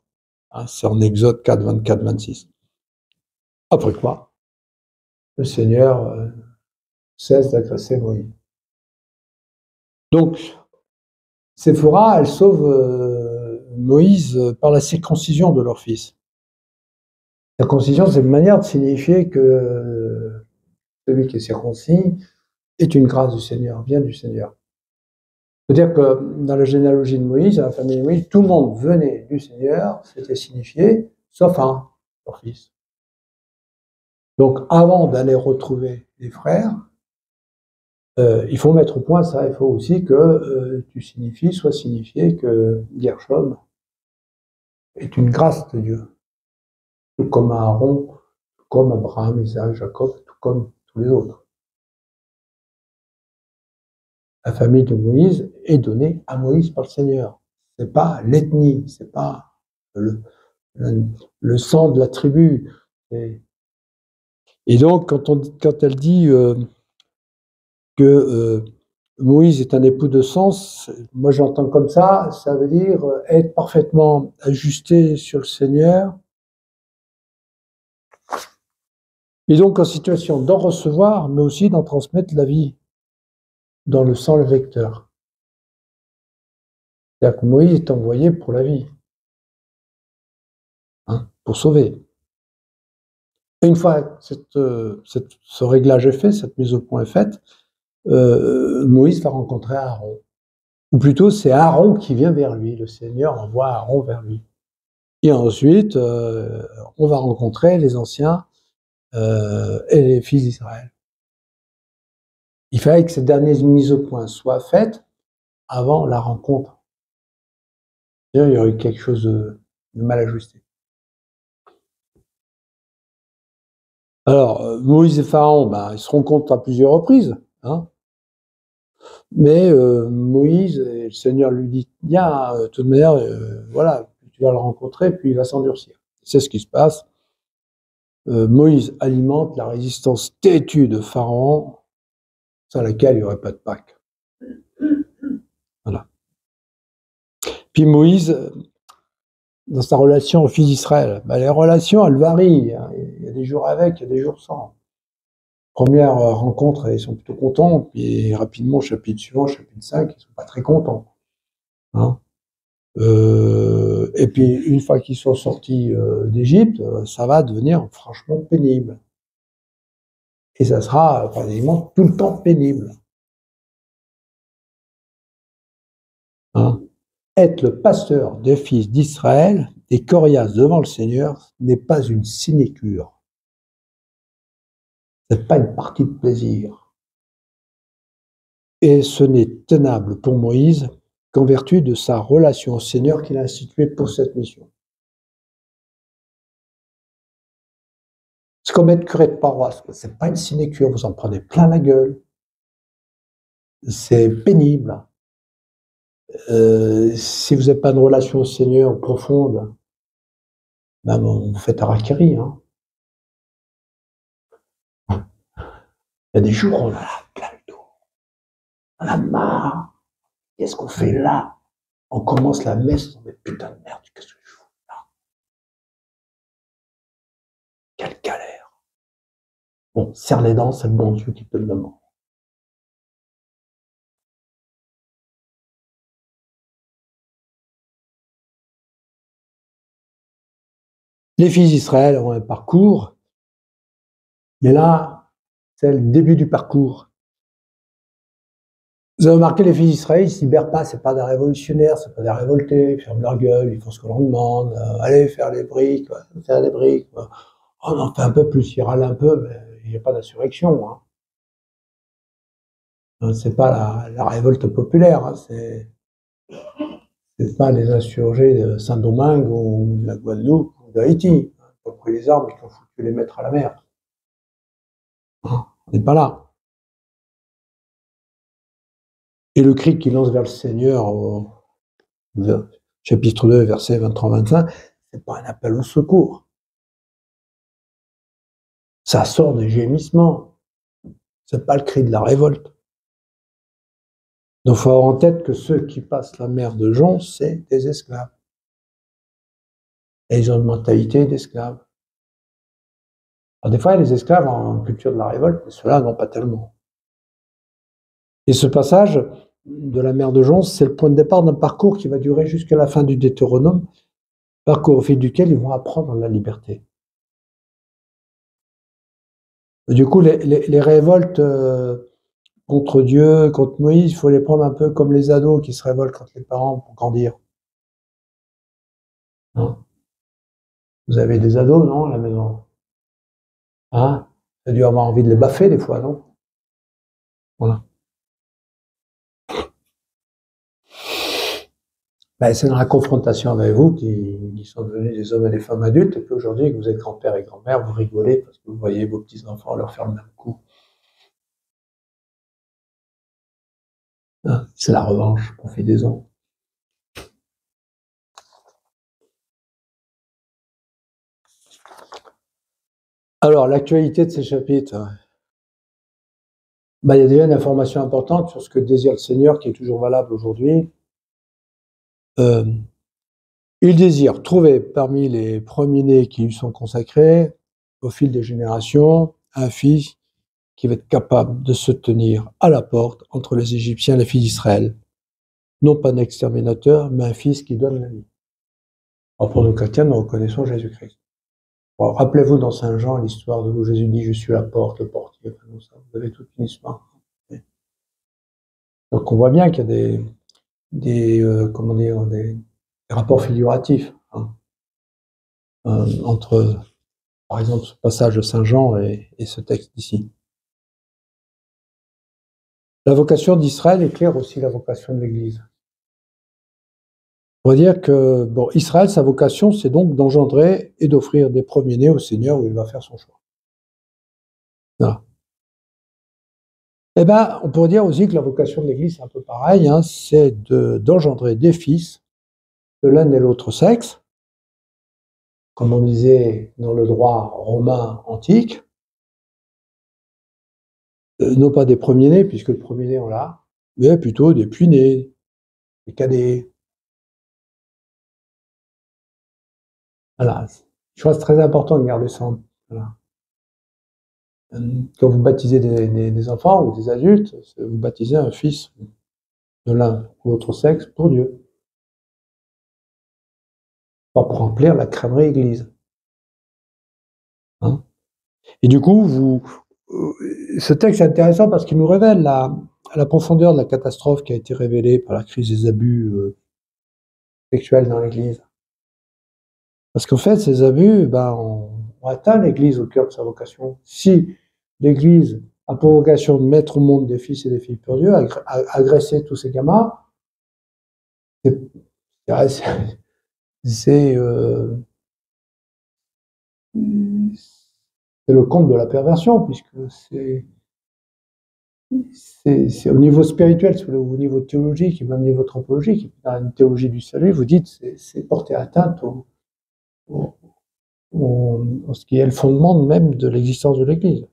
Hein, » c'est en Exode 4, 24, 26. Après quoi, le Seigneur cesse d'agresser Moïse. Donc, Séphora, elle sauve Moïse par la circoncision de leur fils. La circoncision, c'est une manière de signifier que celui qui est circoncis est une grâce du Seigneur, vient du Seigneur. C'est-à-dire que dans la généalogie de Moïse, dans la famille de Moïse, tout le monde venait du Seigneur, c'était signifié, sauf un, leur fils. Donc, avant d'aller retrouver les frères, il faut mettre au point ça. Il faut aussi que soit signifié que Gershom est une grâce de Dieu. Tout comme Aaron, tout comme Abraham, Isaac, Jacob, tout comme tous les autres. La famille de Moïse est donnée à Moïse par le Seigneur. C'est pas l'ethnie, c'est pas le sang de la tribu. Et donc, quand elle dit que Moïse est un époux de sens, moi j'entends comme ça veut dire être parfaitement ajusté sur le Seigneur Il est donc en situation d'en recevoir, mais aussi d'en transmettre la vie dans le sang le vecteur. C'est-à-dire que Moïse est envoyé pour la vie, pour sauver. Et une fois ce réglage est fait, cette mise au point est faite, Moïse va rencontrer Aaron. Ou plutôt, c'est Aaron qui vient vers lui. Le Seigneur envoie Aaron vers lui. Et ensuite, on va rencontrer les anciens et les fils d'Israël. Il fallait que cette dernière mise au point soit faite avant la rencontre. Il y aurait eu quelque chose de mal ajusté. Alors, Moïse et Pharaon, ils se rencontrent à plusieurs reprises. Mais Moïse, le Seigneur lui dit, viens, de toute manière, voilà, tu vas le rencontrer, puis il va s'endurcir. C'est ce qui se passe. Moïse alimente la résistance têtue de Pharaon, sans laquelle il n'y aurait pas de Pâques. Voilà. Puis Moïse, dans sa relation aux fils d'Israël, les relations, elles varient. Il y a des jours avec, il y a des jours sans. Première rencontre, ils sont plutôt contents, puis rapidement, chapitre suivant, chapitre 5, ils ne sont pas très contents. Et puis, une fois qu'ils sont sortis d'Égypte, ça va devenir franchement pénible. Et ça sera pratiquement tout le temps pénible. Être le pasteur des fils d'Israël, des coriaces devant le Seigneur, n'est pas une sinécure. Ce n'est pas une partie de plaisir. Et ce n'est tenable pour Moïse qu'en vertu de sa relation au Seigneur qu'il a instituée pour cette mission. C'est comme être curé de paroisse, ce n'est pas une sinécure, vous en prenez plein la gueule. C'est pénible. Si vous n'avez pas de relation au Seigneur profonde, vous faites harakiri. Il y a des jours où on a plein le dos. On a marre. Qu'est-ce qu'on fait là? On commence la messe, on dit putain de merde, qu'est-ce que je fous là? Quelle galère. Bon, serre les dents, c'est le bon Dieu qui te le demande. Les fils d'Israël ont un parcours, mais là, c'est le début du parcours. Vous avez remarqué, les fils d'Israël, ils ne se libèrent pas, c'est pas des révolutionnaires, c'est pas des révoltés, ils ferment leur gueule, ils font ce qu'on leur demande, allez faire les briques, faire des briques. On en fait un peu plus, ils râlent un peu, mais il n'y a pas d'insurrection. C'est pas la révolte populaire, c'est pas les insurgés de Saint-Domingue ou de la Guadeloupe ou d'Haïti. Ils ont pris les armes et qu'ils ont foutu les mettre à la mer. On n'est pas là. Et le cri qu'il lance vers le Seigneur au chapitre 2, versets 23-25, c'est pas un appel au secours. Ça sort des gémissements. C'est pas le cri de la révolte. Donc il faut avoir en tête que ceux qui passent la mer de Jonc, c'est des esclaves. Et ils ont une mentalité d'esclaves. Alors des fois, il y a des esclaves en culture de la révolte, mais ceux-là, non, pas tellement. Et ce passage de la mer de Jonc, c'est le point de départ d'un parcours qui va durer jusqu'à la fin du Deutéronome, parcours au fil duquel ils vont apprendre la liberté. Du coup, les révoltes contre Dieu, contre Moïse, il faut les prendre un peu comme les ados qui se révoltent contre les parents pour grandir. Vous avez des ados, non, à la maison? T'as dû avoir envie de les baffer des fois, non? Voilà. C'est dans la confrontation avec vous qui sont devenus des hommes et des femmes adultes, et puis aujourd'hui, que vous êtes grand-père et grand-mère, vous rigolez parce que vous voyez vos petits-enfants leur faire le même coup. C'est la revanche, profitez-en. Alors, l'actualité de ces chapitres. Il y a déjà une information importante sur ce que désire le Seigneur, qui est toujours valable aujourd'hui. Il désire trouver parmi les premiers-nés qui lui sont consacrés, au fil des générations, un fils qui va être capable de se tenir à la porte entre les Égyptiens et les fils d'Israël. Non pas un exterminateur, mais un fils qui donne la vie. Alors pour nous chrétiens, nous reconnaissons Jésus-Christ. Bon, rappelez-vous dans Saint Jean l'histoire où Jésus dit « Je suis la porte, le portier ». Vous avez toute une histoire. Donc on voit bien qu'il y a des rapports figuratifs entre, par exemple, ce passage de Saint Jean et ce texte ici. La vocation d'Israël éclaire aussi la vocation de l'Église. On va dire que, bon, Israël, sa vocation, c'est donc d'engendrer et d'offrir des premiers-nés au Seigneur où il va faire son choix. Voilà. Eh bien, on pourrait dire aussi que la vocation de l'Église, c'est un peu pareil, c'est d'engendrer des fils de l'un et l'autre sexe, comme on disait dans le droit romain antique, non pas des premiers-nés, puisque le premier-né, on l'a, mais plutôt des puits-nés, des cadets. Voilà. Je crois que c'est très important de garder ça. Voilà. Quand vous baptisez des enfants ou des adultes, vous baptisez un fils de l'un ou l'autre sexe pour Dieu. Pas pour remplir la crèmerie église. Et du coup, ce texte est intéressant parce qu'il nous révèle la profondeur de la catastrophe qui a été révélée par la crise des abus sexuels dans l'Église. Parce qu'en fait, ces abus, on atteint l'Église au cœur de sa vocation. Si l'Église a pour vocation de mettre au monde des fils et des filles pour Dieu, agresser tous ces gamins, c'est le comble de la perversion, puisque c'est au niveau spirituel, au niveau théologique, et même au niveau anthropologique, dans une théologie du salut, vous dites c'est porter atteinte ce qui est le fondement même de l'existence de l'Église.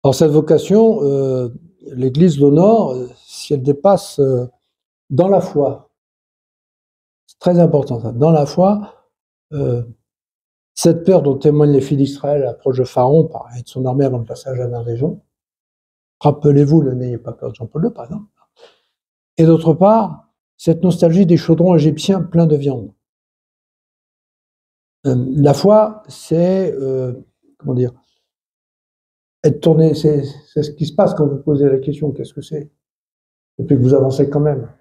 Alors cette vocation, l'Église l'honore si elle dépasse dans la foi. C'est très important ça. Dans la foi, cette peur dont témoignent les filles d'Israël à l'approche de Pharaon, et de son armée avant le passage à la région. Rappelez-vous, le n'ayez pas peur de Jean-Paul II, par exemple. Et d'autre part, cette nostalgie des chaudrons égyptiens pleins de viande. La foi, c'est, comment dire, être tourné, c'est ce qui se passe quand vous posez la question, qu'est-ce que c'est? Et puis que vous avancez quand même.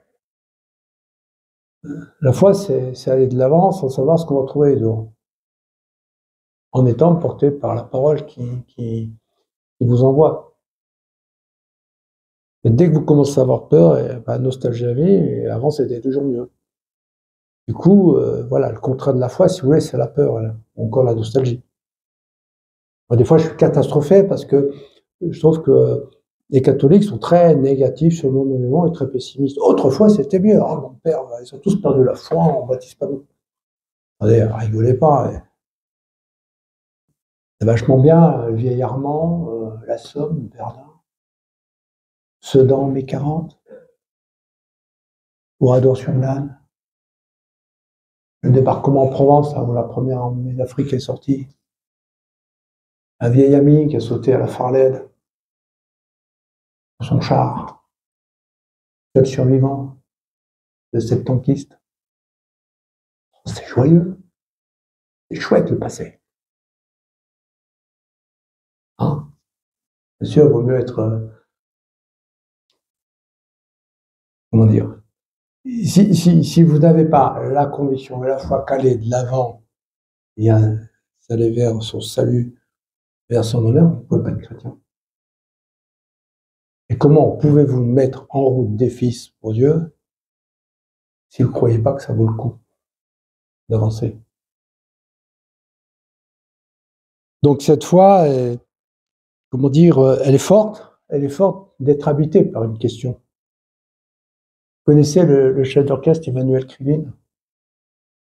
La foi, c'est aller de l'avant sans savoir ce qu'on va trouver dedans, en étant porté par la parole qui vous envoie. Et dès que vous commencez à avoir peur, nostalgie à vie, et avant c'était toujours mieux. Du coup, voilà, le contraire de la foi, si vous voulez, c'est la peur, ou encore la nostalgie. Moi, des fois, je suis catastrophé parce que je trouve que les catholiques sont très négatifs sur le monde musulman et très pessimistes. Autrefois, c'était mieux. Mon père, ils ont tous perdu la foi, on ne baptise pas nous. Attendez, rigolez pas. C'est vachement bien, le vieil Armand, la Somme, Verdun, Sedan, mai 40, Oradour-sur-Glane, le débarquement en Provence, où la première armée d'Afrique est sortie. Un vieil ami qui a sauté à la Farlède, dans son char, seul survivant, de septenquiste. C'est joyeux. C'est chouette le passé. Bien sûr, il vaut mieux être. Comment dire? Si vous n'avez pas la conviction et la foi qu'aller de l'avant et aller vers son salut, vers son honneur, vous ne pouvez pas être chrétien. Et comment pouvez-vous mettre en route des fils pour Dieu si vous ne croyez pas que ça vaut le coup d'avancer? Donc cette foi, comment dire, elle est forte d'être habitée par une question. Vous connaissez le chef d'orchestre Emmanuel Krivine?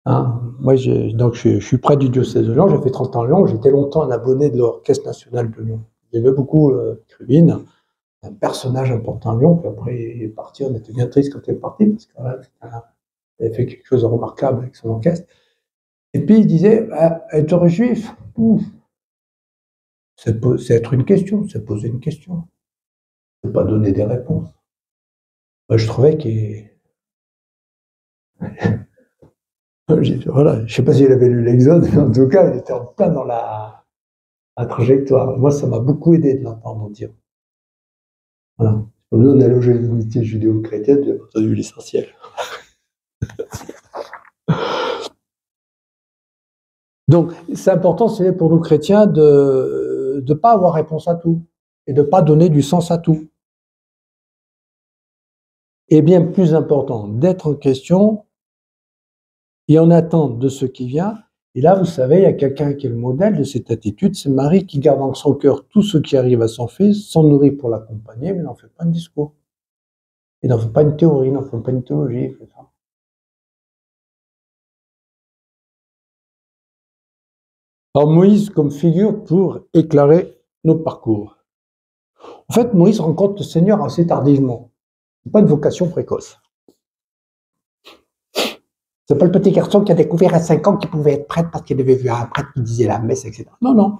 Moi, je suis près du diocèse de Lyon, j'ai fait 30 ans à Lyon, j'étais longtemps un abonné de l'Orchestre national de Lyon. J'aimais beaucoup Krivine, un personnage important à Lyon, puis après il est parti, on était bien triste quand il est parti, parce qu'il avait fait quelque chose de remarquable avec son orchestre. Et puis il disait, être juif, c'est être une question, c'est poser une question. C'est pas donner des réponses. Moi, je trouvais qu'il... Voilà, je sais pas s'il avait lu l'Exode, mais en tout cas, il était en plein dans la trajectoire. Moi, ça m'a beaucoup aidé de l'entendre dire. Voilà. Au lieu d'aller aux unité judéo-chrétienne, j'ai entendu l'essentiel. Donc, c'est important, c'est pour nous chrétiens de ne pas avoir réponse à tout et de ne pas donner du sens à tout. Et bien plus important, d'être en question et en attente de ce qui vient. Et là, vous savez, il y a quelqu'un qui est le modèle de cette attitude, c'est Marie qui garde dans son cœur tout ce qui arrive à son fils, s'en nourrit pour l'accompagner, mais n'en fait pas un discours. Il n'en fait pas une théorie, il n'en fait pas une théologie. Il fait ça. Alors Moïse comme figure pour éclairer nos parcours. En fait, Moïse rencontre le Seigneur assez tardivement. C'est pas une vocation précoce. C'est pas le petit garçon qui a découvert à 5 ans qu'il pouvait être prêtre parce qu'il avait vu un prêtre qui disait la messe, etc. Non, non.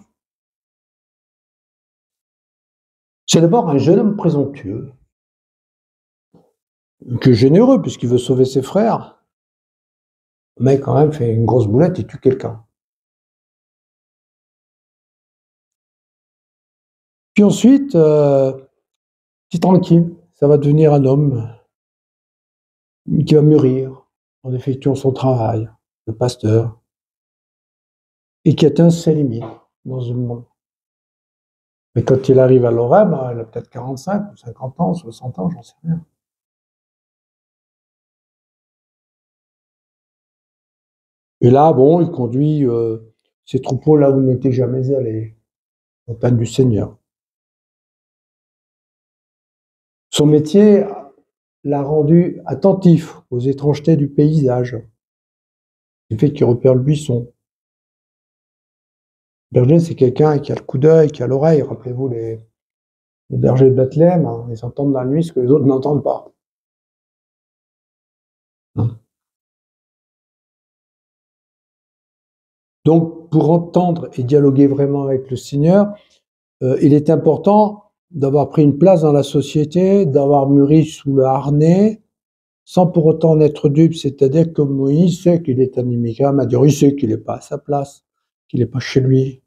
C'est d'abord un jeune homme présomptueux, que généreux puisqu'il veut sauver ses frères, mais quand même fait une grosse boulette et tue quelqu'un. Puis ensuite, c'est tranquille, ça va devenir un homme qui va mûrir en effectuant son travail de pasteur et qui atteint ses limites dans le monde. Mais quand il arrive à l'Oreb, il a peut-être 45 ou 50 ans, 60 ans, j'en sais rien. Et là, bon, il conduit ses troupeaux là où il n'était jamais allé, montagne du Seigneur. Son métier l'a rendu attentif aux étrangetés du paysage. Il fait qu'il repère le buisson. Le berger, c'est quelqu'un qui a le coup d'œil, qui a l'oreille. Rappelez-vous les bergers de Bethléem, hein, ils entendent dans la nuit ce que les autres n'entendent pas. Hein. Donc, pour entendre et dialoguer vraiment avec le Seigneur, il est important d'avoir pris une place dans la société, d'avoir mûri sous le harnais, sans pour autant en être dupe, c'est-à-dire que Moïse sait qu'il est un immigrant, il sait qu'il n'est pas à sa place, qu'il n'est pas chez lui.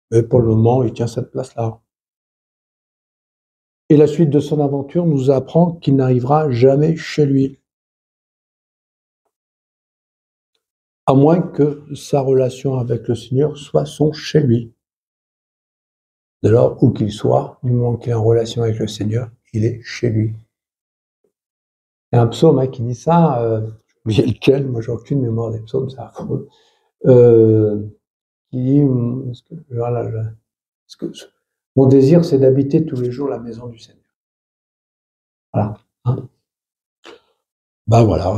Mais pour le moment, il tient cette place-là. Et la suite de son aventure nous apprend qu'il n'arrivera jamais chez lui. À moins que sa relation avec le Seigneur soit son chez lui. Dès lors, où qu'il soit, du moment qu'il est en relation avec le Seigneur, il est chez lui. Il y a un psaume qui dit ça, j'ai oublié lequel, moi j'ai aucune mémoire des psaumes, c'est affreux. Qui dit, mon désir c'est d'habiter tous les jours la maison du Seigneur. Voilà. Hein, ben voilà,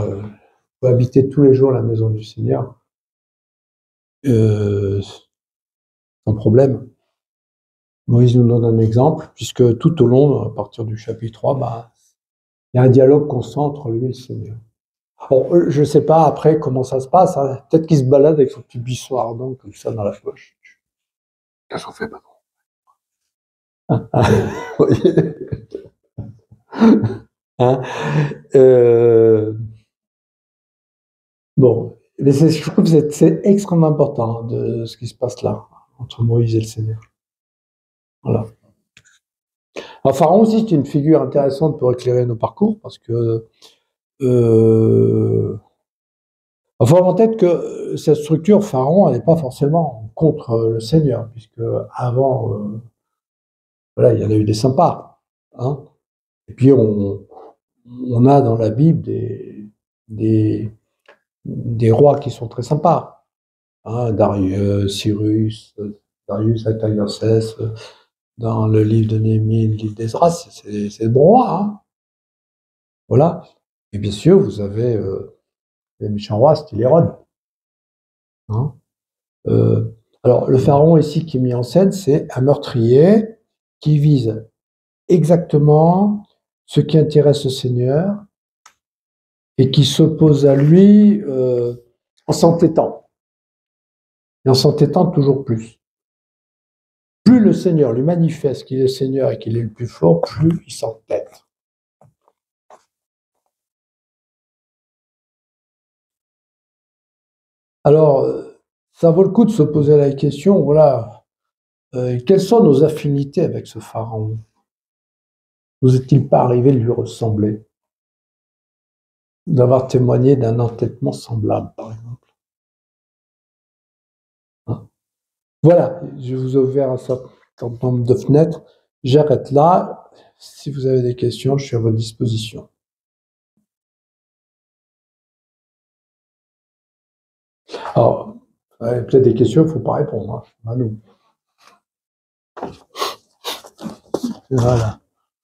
faut habiter tous les jours la maison du Seigneur, sans problème. Moïse nous donne un exemple, puisque tout au long, à partir du chapitre 3, il y a un dialogue constant entre lui et le Seigneur. Bon, je ne sais pas après comment ça se passe, hein. Peut-être qu'il se balade avec son petit buisson ardent comme ça dans la poche. J'en fais pas trop. Hein, bon, mais je trouve que c'est extrêmement important de ce qui se passe là, entre Moïse et le Seigneur. Voilà. Alors, Pharaon aussi, c'est une figure intéressante pour éclairer nos parcours, parce que il faut avoir en tête que cette structure Pharaon, elle n'est pas forcément contre le Seigneur, puisque avant, voilà, il y en a eu des sympas. Hein. Et puis, on a dans la Bible des rois qui sont très sympas. Hein, Darius, Cyrus, Darius, Artaxerxès, dans le livre de Néhémie, le livre d'Esdras, c'est le bon roi. Hein. Voilà. Et bien sûr, vous avez les méchants rois, style Hérode. Hein. Alors, le pharaon ici qui est mis en scène, c'est un meurtrier qui vise exactement ce qui intéresse le Seigneur et qui s'oppose à lui en s'entêtant. et en s'entêtant toujours plus. Plus le Seigneur lui manifeste qu'il est Seigneur et qu'il est le plus fort, plus il s'entête. Alors, ça vaut le coup de se poser la question, voilà, quelles sont nos affinités avec ce pharaon? Nous est-il pas arrivé de lui ressembler? D'avoir témoigné d'un entêtement semblable, par exemple. Hein? Voilà, je vous ai ouvert un certain nombre de fenêtres. J'arrête là. Si vous avez des questions, je suis à votre disposition. Alors, peut-être des questions, il ne faut pas répondre, hein, à nous. Voilà.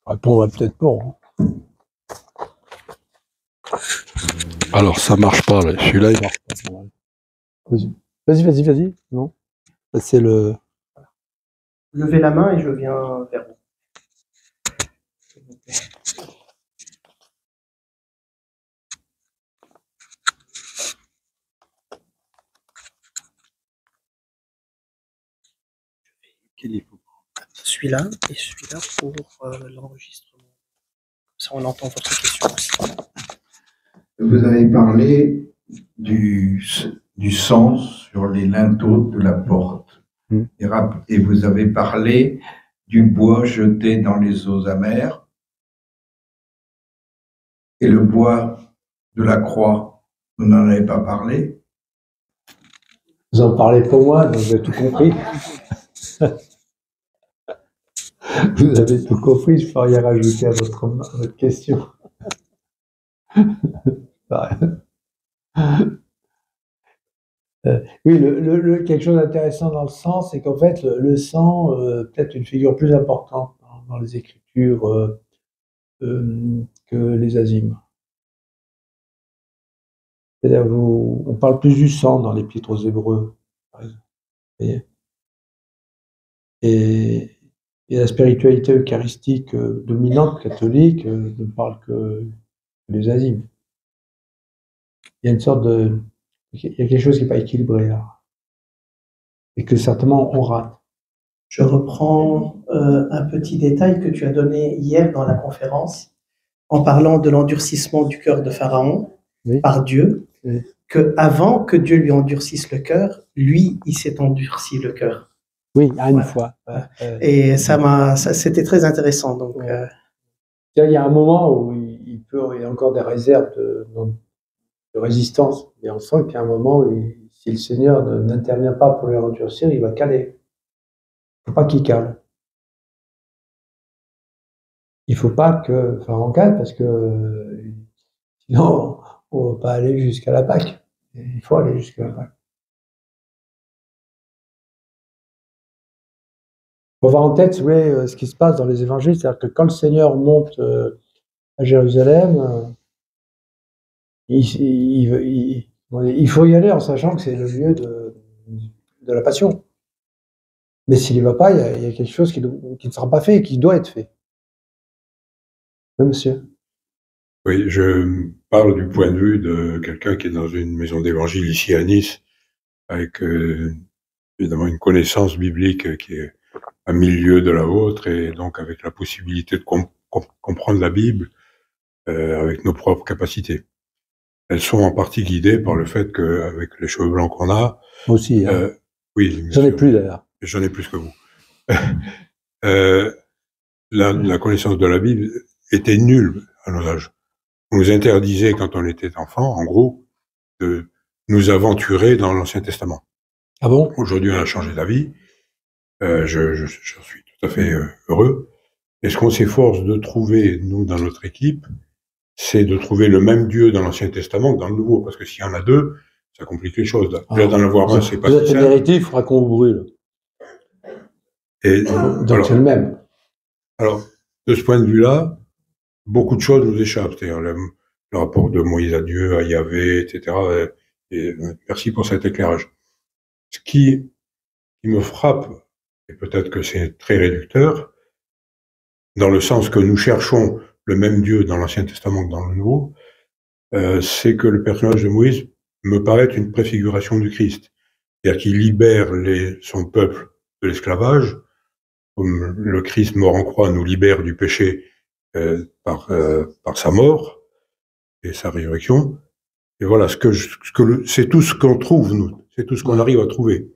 Répondre peut-être pas. Hein. Alors, ça marche pas, là. Celui-là, il marche pas. Vas-y. Non. C'est le... Levez la main et je viens vers vous. Celui-là et celui-là pour l'enregistrement. Ça, on entend votre question aussi. Vous avez parlé du sang sur les linteaux de la porte. Et vous avez parlé du bois jeté dans les eaux amères. Et le bois de la croix, vous n'en avez pas parlé? Vous en parlez pour moi, donc vous avez tout compris. Vous avez tout compris, je ne peux rien rajouter à votre question. Oui, quelque chose d'intéressant dans le sang, c'est qu'en fait, le sang, peut-être une figure plus importante dans les Écritures que les azymes. C'est-à-dire, on parle plus du sang dans l'Épître aux Hébreux, par exemple. Et la spiritualité eucharistique dominante catholique ne parle que des azymes. Il y a une sorte de... Il y a quelque chose qui n'est pas équilibré là. Et que certainement on rate. Je reprends un petit détail que tu as donné hier dans la conférence, en parlant de l'endurcissement du cœur de Pharaon par Dieu, que avant que Dieu lui endurcisse le cœur, lui, il s'est endurci le cœur. Oui, à une fois. Et c'était très intéressant. Donc, il y a un moment où il y a encore des réserves de résistance. Et on sent qu'il y a un moment où, si le Seigneur n'intervient pas pour lui endurcir, il va caler. Il ne faut pas qu'il cale. Il ne faut pas que Pharaon cale, parce que sinon, on ne va pas aller jusqu'à la Pâque. Il faut aller jusqu'à la Pâque. On va en tête, ce qui se passe dans les évangiles, c'est-à-dire que quand le Seigneur monte à Jérusalem, il faut y aller en sachant que c'est le lieu de la passion. Mais s'il n'y va pas, il y a quelque chose qui ne sera pas fait et qui doit être fait. Oui, monsieur. Oui, je parle du point de vue de quelqu'un qui est dans une maison d'évangile ici à Nice, avec évidemment une connaissance biblique qui est à milieu de la vôtre, et donc avec la possibilité de comprendre la Bible avec nos propres capacités. Elles sont en partie guidées par le fait qu'avec les cheveux blancs qu'on a... Moi aussi, hein. Oui. J'en ai plus d'ailleurs. J'en ai plus que vous. La connaissance de la Bible était nulle à nos âges. On nous interdisait, quand on était enfant, en gros, de nous aventurer dans l'Ancien Testament. Ah bon? Aujourd'hui, on a changé d'avis. Je suis tout à fait heureux. Et ce qu'on s'efforce de trouver, nous, dans notre équipe, c'est de trouver le même Dieu dans l'Ancien Testament que dans le Nouveau. Parce que s'il y en a deux, ça complique les choses. Déjà, d'en avoir un, c'est pas si simple. Vous êtes vérité, il faudra qu'on vous brûle. Et donc c'est le même. Alors, de ce point de vue-là, beaucoup de choses nous échappent. C'est-à-dire le rapport de Moïse à Dieu, à Yahvé, etc. Et merci pour cet éclairage. Ce qui me frappe, et peut-être que c'est très réducteur, dans le sens que nous cherchons le même Dieu dans l'Ancien Testament que dans le Nouveau, c'est que le personnage de Moïse me paraît une préfiguration du Christ. c'est-à-dire qu'il libère son peuple de l'esclavage, comme le Christ mort en croix nous libère du péché par sa mort et sa résurrection. Et voilà, c'est tout ce qu'on trouve, nous. C'est tout ce qu'on arrive à trouver.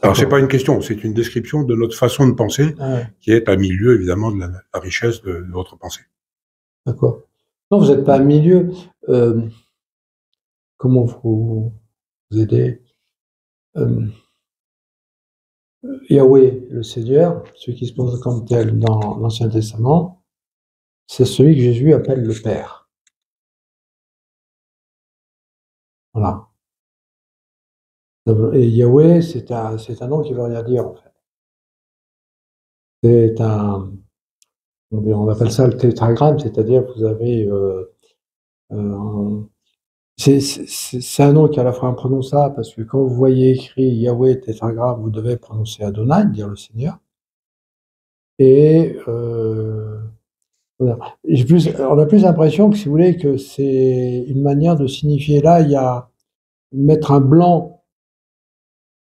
Alors, c'est pas une question, c'est une description de notre façon de penser, qui est à milieu, évidemment, de la richesse de votre pensée. D'accord. Non, vous n'êtes pas à milieu. Comment vous aider Yahweh, le Seigneur, celui qui se pose comme tel dans l'Ancien Testament, c'est celui que Jésus appelle le Père. Voilà. Et Yahweh, c'est un nom qui veut rien dire, en fait. C'est on appelle ça le tétragramme, c'est-à-dire que vous avez c'est un nom qui est à la fois imprononçable, parce que quand vous voyez écrit Yahweh tétragramme, vous devez prononcer Adonai, dire le Seigneur. Et voilà. On a plus l'impression que, si vous voulez, que c'est une manière de signifier, là, il y a mettre un blanc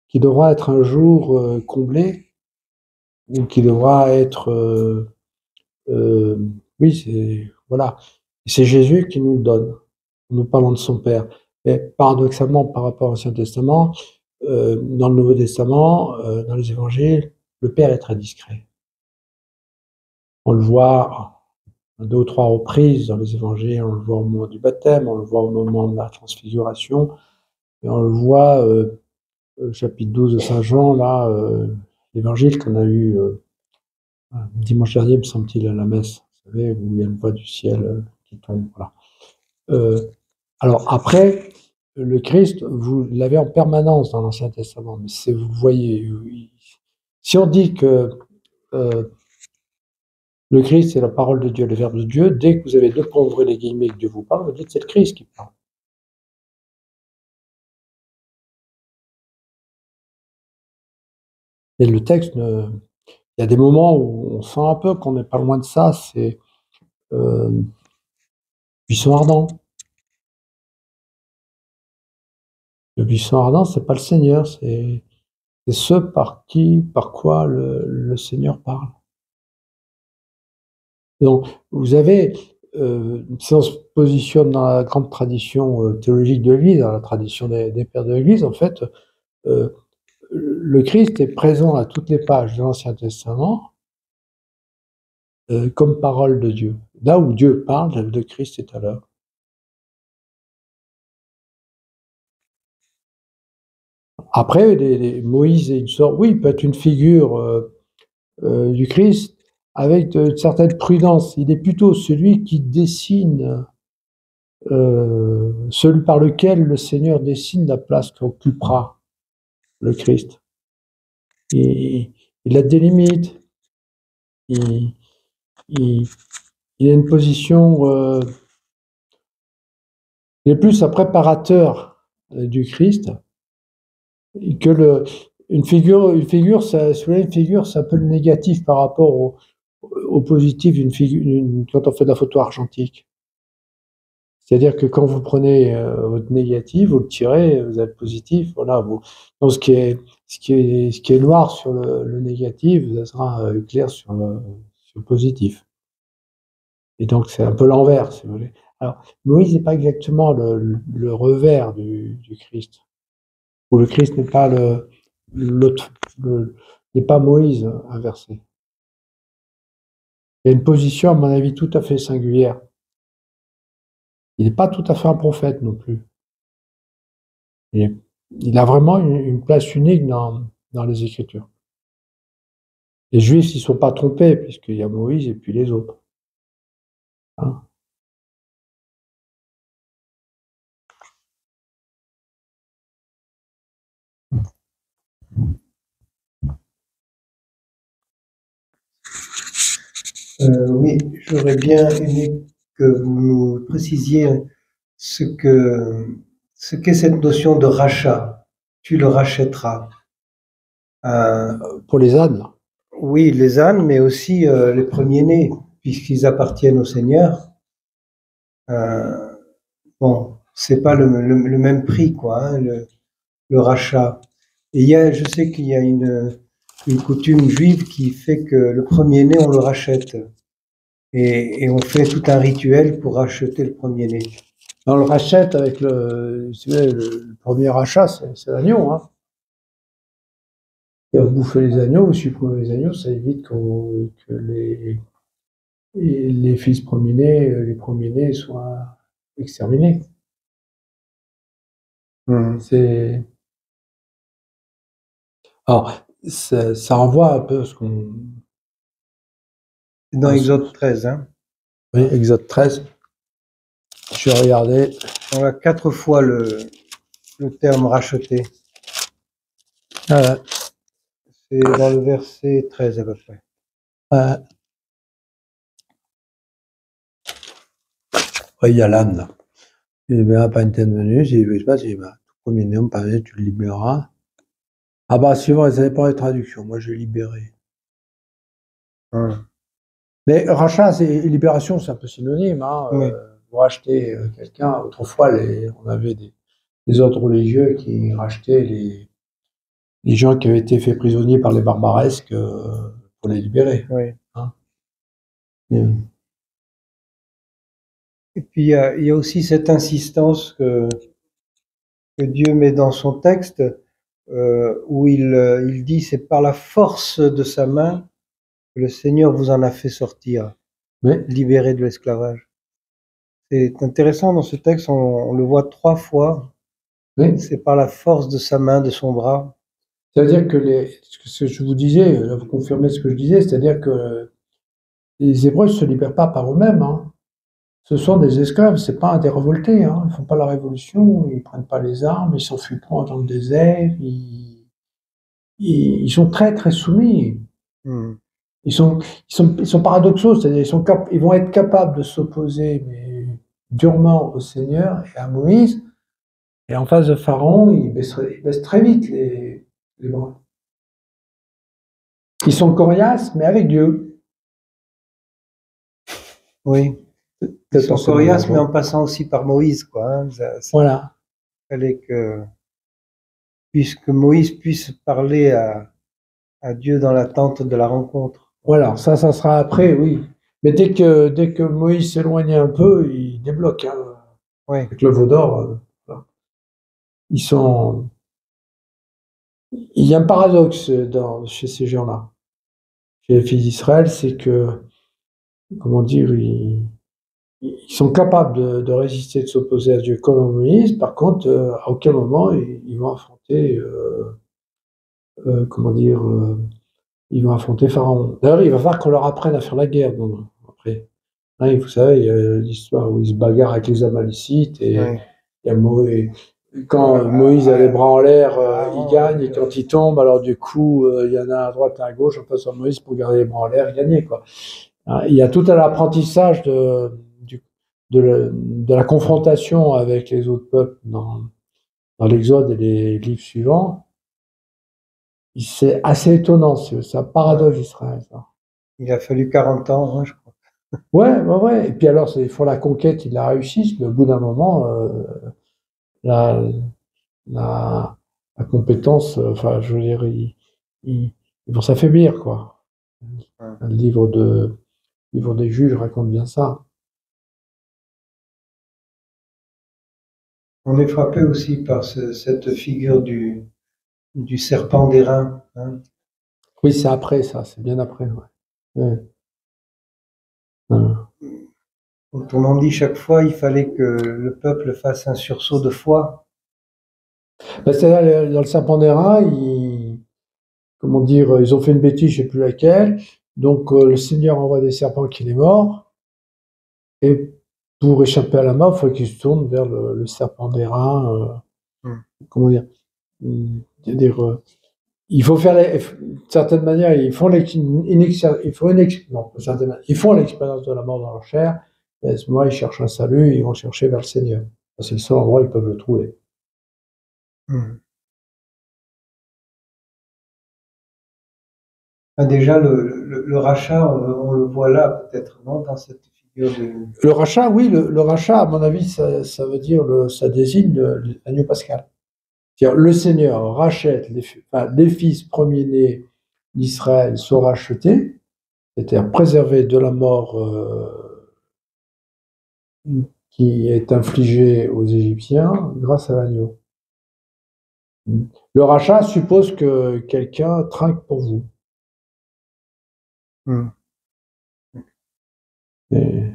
qui devra être un jour comblé, ou qui devra être oui, voilà. C'est Jésus qui nous le donne, en nous parlant de son Père. Et paradoxalement, par rapport à l'Ancien Testament, dans le Nouveau Testament, dans les Évangiles, le Père est très discret. On le voit à 2 ou 3 reprises dans les Évangiles, on le voit au moment du baptême, on le voit au moment de la transfiguration, et on le voit chapitre 12 de Saint Jean, là, l'Évangile qu'on a eu dimanche dernier, me semble-t-il, à la messe, vous savez, où il y a une voix du ciel qui tombe. Voilà. Alors après, le Christ, vous l'avez en permanence dans l'Ancien Testament, mais vous voyez, si on dit que le Christ, c'est la parole de Dieu, le Verbe de Dieu, dès que vous avez 2 points, ouvrez les guillemets, que Dieu vous parle, vous dites c'est le Christ qui parle. Et le texte, il y a des moments où on sent un peu qu'on n'est pas loin de ça, c'est buisson ardent. Le buisson ardent, c'est pas le Seigneur, c'est ce par quoi le Seigneur parle. Donc, vous avez, si on se positionne dans la grande tradition théologique de l'Église, dans la tradition des pères de l'Église, en fait, le Christ est présent à toutes les pages de l'Ancien Testament comme parole de Dieu. Là où Dieu parle, le Christ est à l'œuvre. Après, Moïse est une sorte, oui, il peut être une figure du Christ avec une certaine prudence. Il est plutôt celui qui dessine, celui par lequel le Seigneur dessine la place qu'occupera le Christ. Il a des limites. Il a une position. Il est plus un préparateur du Christ que une figure, ça, c'est un peu le négatif par rapport au positif quand on fait de la photo argentique. C'est-à-dire que quand vous prenez votre négatif, vous le tirez, vous avez le positif, voilà. Donc ce qui est noir sur le négatif, ça sera clair sur le positif. Et donc c'est un peu l'envers, si vous voulez. Alors Moïse n'est pas exactement le revers du Christ. Où le Christ n'est pas n'est pas Moïse inversé. Il y a une position, à mon avis, tout à fait singulière. Il n'est pas tout à fait un prophète non plus. Il a vraiment une place unique dans les Écritures. Les Juifs s'y sont pas trompés, puisqu'il y a Moïse et puis les autres. Hein? Oui, j'aurais bien aimé que vous nous précisiez ce qu'est cette notion de rachat. Tu le rachèteras. Pour les ânes. Oui, les ânes, mais aussi les premiers-nés, puisqu'ils appartiennent au Seigneur. Bon, c'est pas le même prix, quoi, hein, le rachat. Et je sais qu'il y a une coutume juive qui fait que le premier-né, on le rachète. Et on fait tout un rituel pour racheter le premier-né. On le rachète avec le premier rachat, c'est l'agneau, hein. Et vous bouffez les agneaux, vous supprimez les agneaux, ça évite que les fils premiers-nés, les premiers-nés soient exterminés. Alors, ça renvoie un peu à ce qu'on... Dans Exode 13, hein. Oui, Exode 13. Je vais regarder. On a 4 fois le terme racheté. C'est dans le verset 13 à peu près. Il y a l'âne, là. Il verra pas une telle venue, je sais pas, tout premier nom, par exemple, tu le libéreras. Ah bah, suivant, ça dépend des traductions. Moi, je vais libérer. Mais rachat et libération, c'est un peu synonyme, hein. Oui. Vous rachetez quelqu'un. Autrefois, on avait des ordres religieux qui rachetaient les gens qui avaient été faits prisonniers par les barbaresques pour les libérer. Oui. Hein. Et puis, il y a aussi cette insistance que Dieu met dans son texte, où il dit, c'est par la force de sa main que le Seigneur vous en a fait sortir, libéré de l'esclavage. C'est intéressant dans ce texte, on le voit 3 fois. Oui. C'est par la force de sa main, de son bras. C'est-à-dire que ce que je vous disais, là, vous confirmez ce que je disais, c'est-à-dire que les Hébreux ne se libèrent pas par eux-mêmes, hein. Ce sont des esclaves, c'est pas des révoltés, hein. Ils font pas la révolution, ils prennent pas les armes, ils s'enfuient pas dans le désert, ils sont très très soumis. Ils sont paradoxaux, c'est-à-dire ils vont être capables de s'opposer mais durement au Seigneur et à Moïse, et en face de Pharaon, ils baissent très vite les bras. Ils sont coriaces, mais avec Dieu. Oui. Ils sont coriaces, mais en passant aussi par Moïse, quoi. Hein. Voilà. Il fallait que Moïse puisse parler à Dieu dans l'attente de la rencontre. Voilà, ça sera après, oui. Mais dès que Moïse s'éloigne un peu, il débloque. Hein. Ouais. Avec le veau d'or, il y a un paradoxe chez ces gens-là, chez les fils d'Israël, c'est que, comment dire, ils sont capables de résister, de s'opposer à Dieu comme à Moïse. Par contre, à aucun moment ils vont affronter, ils vont affronter Pharaon. D'ailleurs, il va falloir qu'on leur apprenne à faire la guerre. Donc, après, hein, vous savez, il y a l'histoire où ils se bagarrent avec les Amalicites et il y a quand Moïse a les bras en l'air, il gagne, et quand il tombe, alors du coup, il y en a à droite et à gauche, en face de Moïse pour garder les bras en l'air et gagner, quoi. Il y a tout un apprentissage de la confrontation avec les autres peuples dans l'Exode et les livres suivants. C'est assez étonnant, c'est un paradoxe d'Israël, ça. Il a fallu 40 ans, hein, je crois. Ouais. Et puis alors, ils font la conquête, ils la réussissent, mais au bout d'un moment, la compétence, enfin, je veux dire, ils vont s'affaiblir, quoi. Le livre des Juges raconte bien ça. On est frappé aussi par cette figure du serpent d'airain. Hein. Oui, c'est après ça, c'est bien après. Ouais. Autrement dit, chaque fois, il fallait que le peuple fasse un sursaut de foi. C'est-à-dire, dans le serpent d'airain, ils ont fait une bêtise, je ne sais plus laquelle. Donc, le Seigneur envoie des serpents qui les mordent. Et pour échapper à la mort, il faut qu'ils se tournent vers le serpent d'airain. Comment dire, il faut faire d'une certaine manière, ils font l'expérience de la mort dans leur chair, et à ce moment, ils cherchent un salut, ils vont chercher vers le Seigneur. C'est le seul endroit où ils peuvent le trouver. Déjà, le rachat, on le voit là, peut-être, non, dans cette figure Le rachat, oui, le rachat, à mon avis, ça veut dire, ça désigne l'agneau pascal. C'est-à-dire, le Seigneur rachète les fils premiers-nés d'Israël sont rachetés, c'est-à-dire préservés de la mort qui est infligée aux Égyptiens grâce à l'agneau. Le rachat suppose que quelqu'un trinque pour vous. Et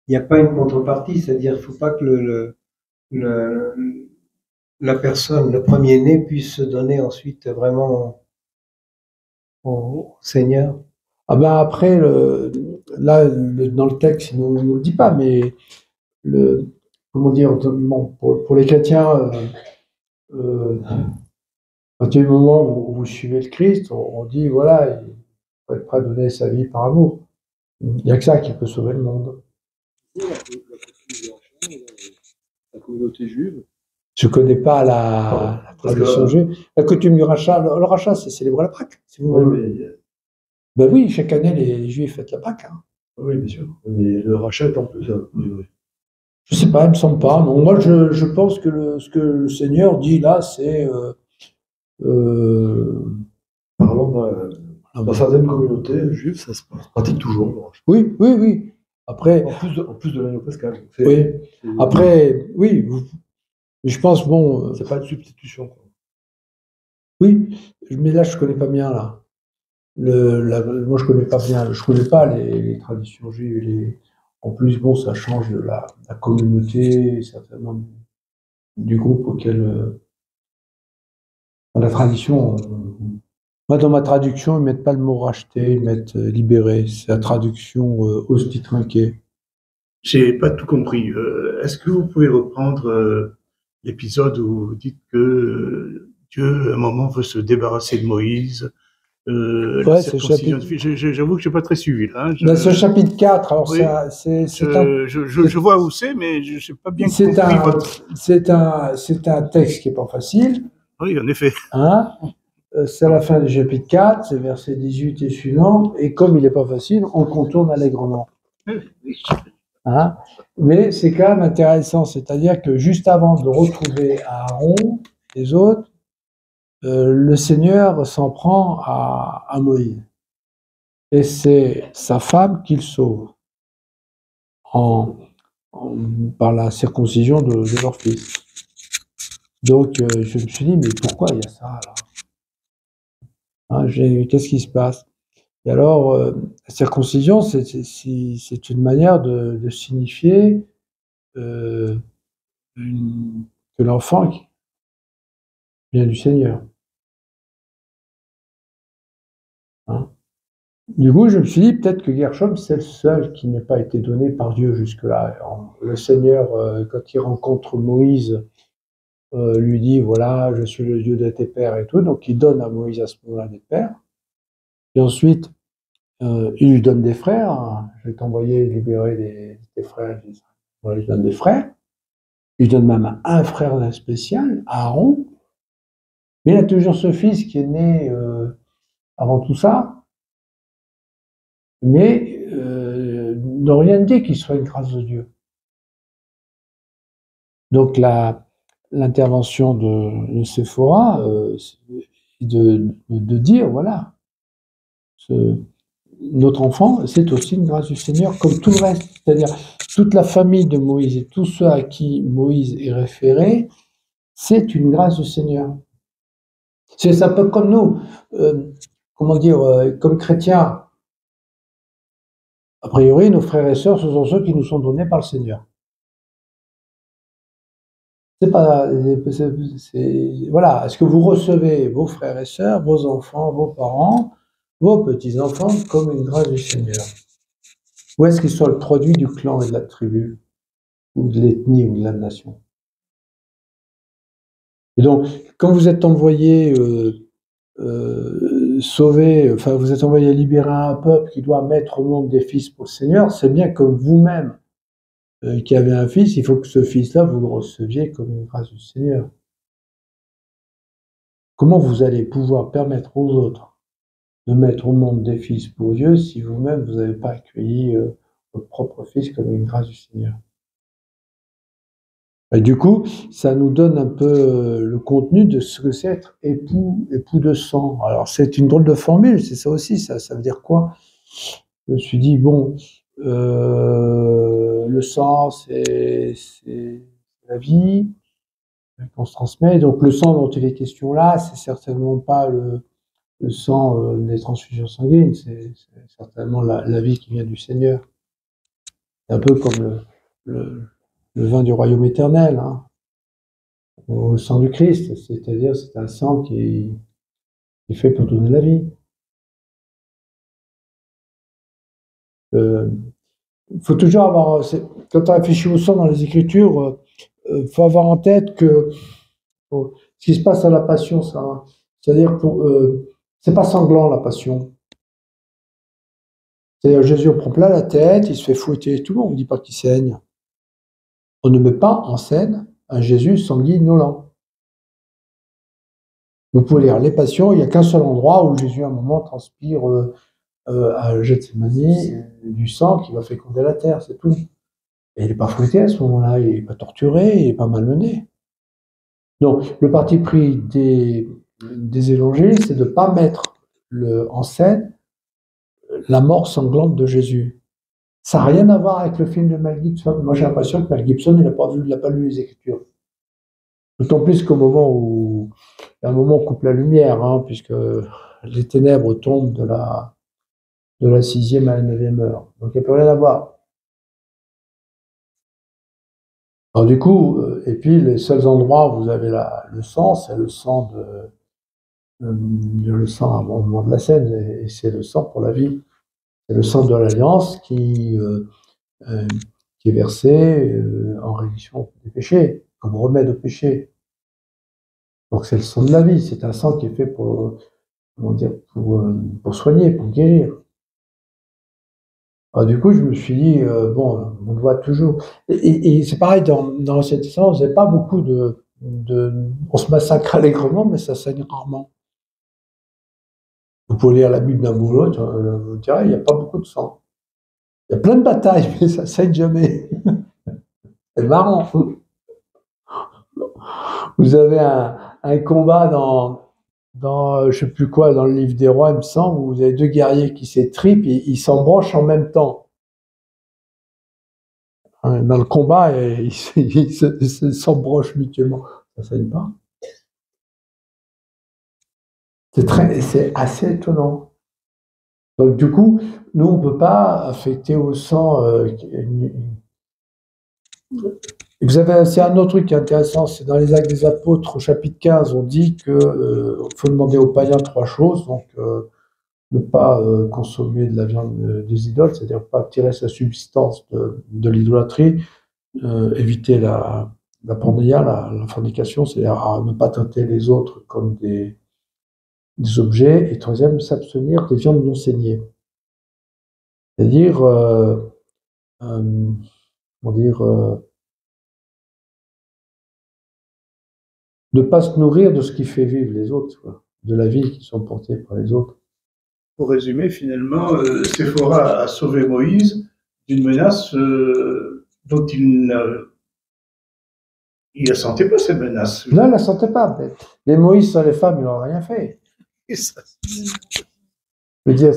il n'y a pas une contrepartie, c'est-à-dire qu'il ne faut pas que la personne, le premier-né, puisse se donner ensuite vraiment au Seigneur. Ah ben après, dans le texte, il ne nous le dit pas, mais comment dire, bon, pour les chrétiens, à partir du moment où vous suivez le Christ, on dit, voilà, il faut être prêt à donner sa vie par amour. Il n'y a que ça qui peut sauver le monde. La communauté juive. Je ne connais pas la tradition juive. La coutume du rachat, le rachat, c'est célébrer la Pâque. Si vous ben oui, chaque année, les Juifs fêtent la Pâque. Hein. Oui, bien sûr. Mais le rachat est en plus. Je ne sais pas, il ne me semble pas. Non, moi, je pense que ce que le Seigneur dit là, c'est. Apparemment, dans certaines communautés juives, ça se pratique toujours. Le rachat. Oui, oui, oui. Après. En plus de l'agneau pascal. Oui. Après, oui. Je pense, bon. C'est pas une substitution. Quoi. Oui, mais là, je ne connais pas bien, là. Moi, je connais pas bien. Je connais pas les traditions juives. En plus, bon, ça change de la communauté, certainement du groupe auquel. Dans la tradition. Moi, dans ma traduction, ils ne mettent pas le mot racheter, ils mettent libérer. C'est la traduction hostie trinquée. J'ai pas tout compris. Est-ce que vous pouvez reprendre l'épisode où vous dites que Dieu, à un moment, veut se débarrasser de Moïse? Ouais, c'est chapitre... J'avoue que je n'ai pas très suivi. Là. C'est le chapitre 4. Alors oui, je vois où c'est, mais je ne sais pas bien compris. C'est un texte qui n'est pas facile. Oui, en effet. Hein, c'est à la fin du chapitre 4, c'est verset 18 et suivant. Et comme il n'est pas facile, on contourne allègrement. Hein, mais c'est quand même intéressant. C'est-à-dire que juste avant de retrouver Aaron, les autres, le Seigneur s'en prend à Moïse. Et c'est sa femme qu'il sauve par la circoncision de leur fils. Donc, je me suis dit, mais pourquoi il y a ça là, hein, qu'est-ce qui se passe? Et alors, la circoncision, c'est une manière de signifier que l'enfant vient du Seigneur. Hein? Du coup, je me suis dit, peut-être que Gershom, c'est le seul qui n'ait pas été donné par Dieu jusque-là. Le Seigneur, quand il rencontre Moïse, lui dit, voilà, je suis le Dieu de tes pères et tout. Donc, il donne à Moïse à ce moment-là des pères. Et ensuite, il lui donne des frères. Hein. Je vais t'envoyer libérer des frères. Voilà, il lui donne des frères. Il lui donne même un frère spécial, Aaron. Mais il a toujours ce fils qui est né avant tout ça. Mais n'a rien dit qu'il soit une grâce de Dieu. Donc l'intervention de Séphora, de dire, voilà, notre enfant, c'est aussi une grâce du Seigneur, comme tout le reste. C'est-à-dire, toute la famille de Moïse et tous ceux à qui Moïse est référé, c'est une grâce du Seigneur. C'est un peu comme nous, comment dire, comme chrétiens. A priori, nos frères et sœurs, ce sont ceux qui nous sont donnés par le Seigneur. Voilà. Est-ce que vous recevez vos frères et sœurs, vos enfants, vos parents, vos petits-enfants comme une grâce du Seigneur? Ou est-ce qu'ils sont le produit du clan et de la tribu, ou de l'ethnie, ou de la nation? Et donc, quand vous êtes envoyé sauver, enfin, vous êtes envoyé libérer un peuple qui doit mettre au monde des fils pour le Seigneur, c'est bien que vous-même, qui avez un fils, il faut que ce fils-là, vous le receviez comme une grâce du Seigneur. Comment vous allez pouvoir permettre aux autres de mettre au monde des fils pour Dieu si vous-même vous n'avez pas accueilli votre propre fils comme une grâce du Seigneur. Et du coup, ça nous donne un peu le contenu de ce que c'est être époux de sang. Alors c'est une drôle de formule, c'est ça aussi, ça veut dire quoi? Je me suis dit, bon, le sang, c'est la vie qu'on se transmet. Donc le sang dont il est question là, c'est certainement pas le sang des transfusions sanguines, c'est certainement la vie qui vient du Seigneur. C'est un peu comme le vin du royaume éternel, hein, au sang du Christ, c'est-à-dire c'est un sang qui est fait pour donner la vie. Il faut toujours avoir, quand on réfléchit au sang dans les Écritures, faut avoir en tête que ce qui se passe à la passion, ça, c'est-à-dire c'est pas sanglant la passion. C'est-à-dire Jésus prend plein la tête, il se fait fouetter, tout le monde ne dit pas qu'il saigne. On ne met pas en scène un Jésus sanguinolent. Vous pouvez lire les passions, il n'y a qu'un seul endroit où Jésus à un moment transpire à Gethsémani du sang qui va féconder la terre, c'est tout. Et il n'est pas fouetté à ce moment-là, il n'est pas torturé, il n'est pas malmené. Donc, le parti pris des évangiles, c'est de ne pas mettre en scène la mort sanglante de Jésus. Ça n'a rien à voir avec le film de Mel Gibson. Moi, j'ai l'impression que Mel Gibson, il n'a pas lu les Écritures. D'autant plus qu'au moment où, il y a un moment où on coupe la lumière, hein, puisque les ténèbres tombent de la 6e à la 9e heure. Donc, il n'y a plus rien à voir. Alors, du coup, et puis les seuls endroits où vous avez le sang, c'est le sang le sang au moment de la scène, et c'est le sang pour la vie. C'est le sang de l'Alliance qui est versé en rémission des péchés, comme remède au péché. Donc c'est le sang de la vie, c'est un sang qui est fait pour soigner, pour guérir. Alors, du coup, je me suis dit, bon, on le voit toujours. Et c'est pareil, dans l'Ancien Testament, on faisait pas beaucoup on se massacre allègrement, mais ça saigne rarement. Vous pouvez lire la Bible d'un bout à l'autre, vous direz, il n'y a pas beaucoup de sang. Il y a plein de batailles, mais ça saigne jamais. C'est marrant. Vous avez un combat dans je sais plus quoi, dans le livre des rois, il me semble, où vous avez deux guerriers qui s'étripent et ils s'embrochent en même temps. Dans le combat, ils s'embrochent mutuellement. Ça saigne pas. C'est assez étonnant. Donc du coup, nous on peut pas affecter au sang. C'est un autre truc qui est intéressant, c'est dans les Actes des Apôtres, au chapitre 15, on dit que faut demander aux païens 3 choses. Donc ne pas consommer de la viande des idoles, c'est-à-dire pas tirer sa substance de l'idolâtrie, éviter la pornéia, la fornication, c'est-à-dire ne pas traiter les autres comme des objets, et troisième, s'abstenir des viandes non saignées. C'est-à-dire, ne pas se nourrir de ce qui fait vivre les autres, quoi, de la vie qui sont portées par les autres. Pour résumer, finalement, Séphora a sauvé Moïse d'une menace dont il ne sentait pas cette menace. Non, il ne la sentait pas. Mais Moïse sans les femmes, il n'aurait rien fait. Et ça. Je veux dire,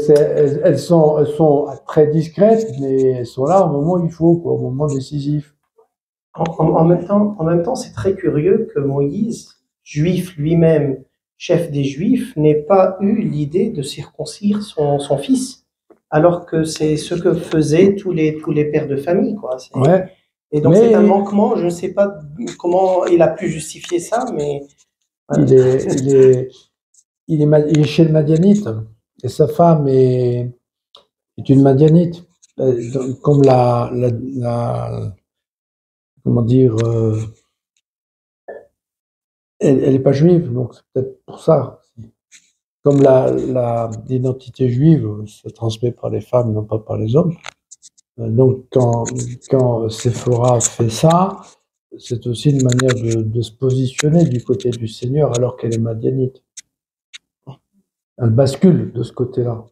elles sont très discrètes, mais elles sont là au moment où il faut, quoi, au moment décisif. En même temps, c'est très curieux que Moïse, juif lui-même, chef des Juifs, n'ait pas eu l'idée de circoncire son fils, alors que c'est ce que faisaient tous les pères de famille, quoi. Ouais. Et donc c'est un manquement. Je ne sais pas comment il a pu justifier ça, mais il est chez le Madianite, et sa femme est une Madianite, comme comment dire, elle n'est pas juive, donc c'est peut-être pour ça. Comme l'identité juive se transmet par les femmes, non pas par les hommes. Donc quand Séphora fait ça, c'est aussi une manière de se positionner du côté du Seigneur alors qu'elle est madianite. un bascule de ce côté-là.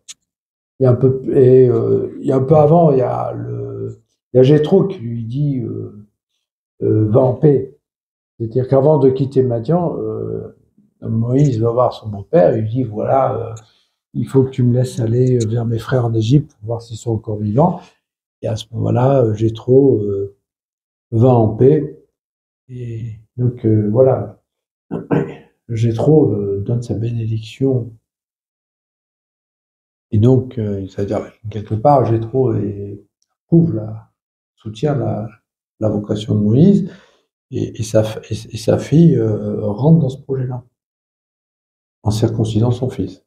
Il y a un peu, et il y a un peu avant, il y a Jéthro qui lui dit va en paix. C'est-à-dire qu'avant de quitter Madian, Moïse va voir son beau-père et lui dit voilà, il faut que tu me laisses aller vers mes frères en Égypte pour voir s'ils sont encore vivants. Et à ce moment-là, Jéthro va en paix. Et donc voilà, Jéthro donne sa bénédiction. Et donc, c'est-à-dire quelque part, Jéthro soutient la vocation de Moïse. Et sa fille rentre dans ce projet-là, en circoncidant son fils.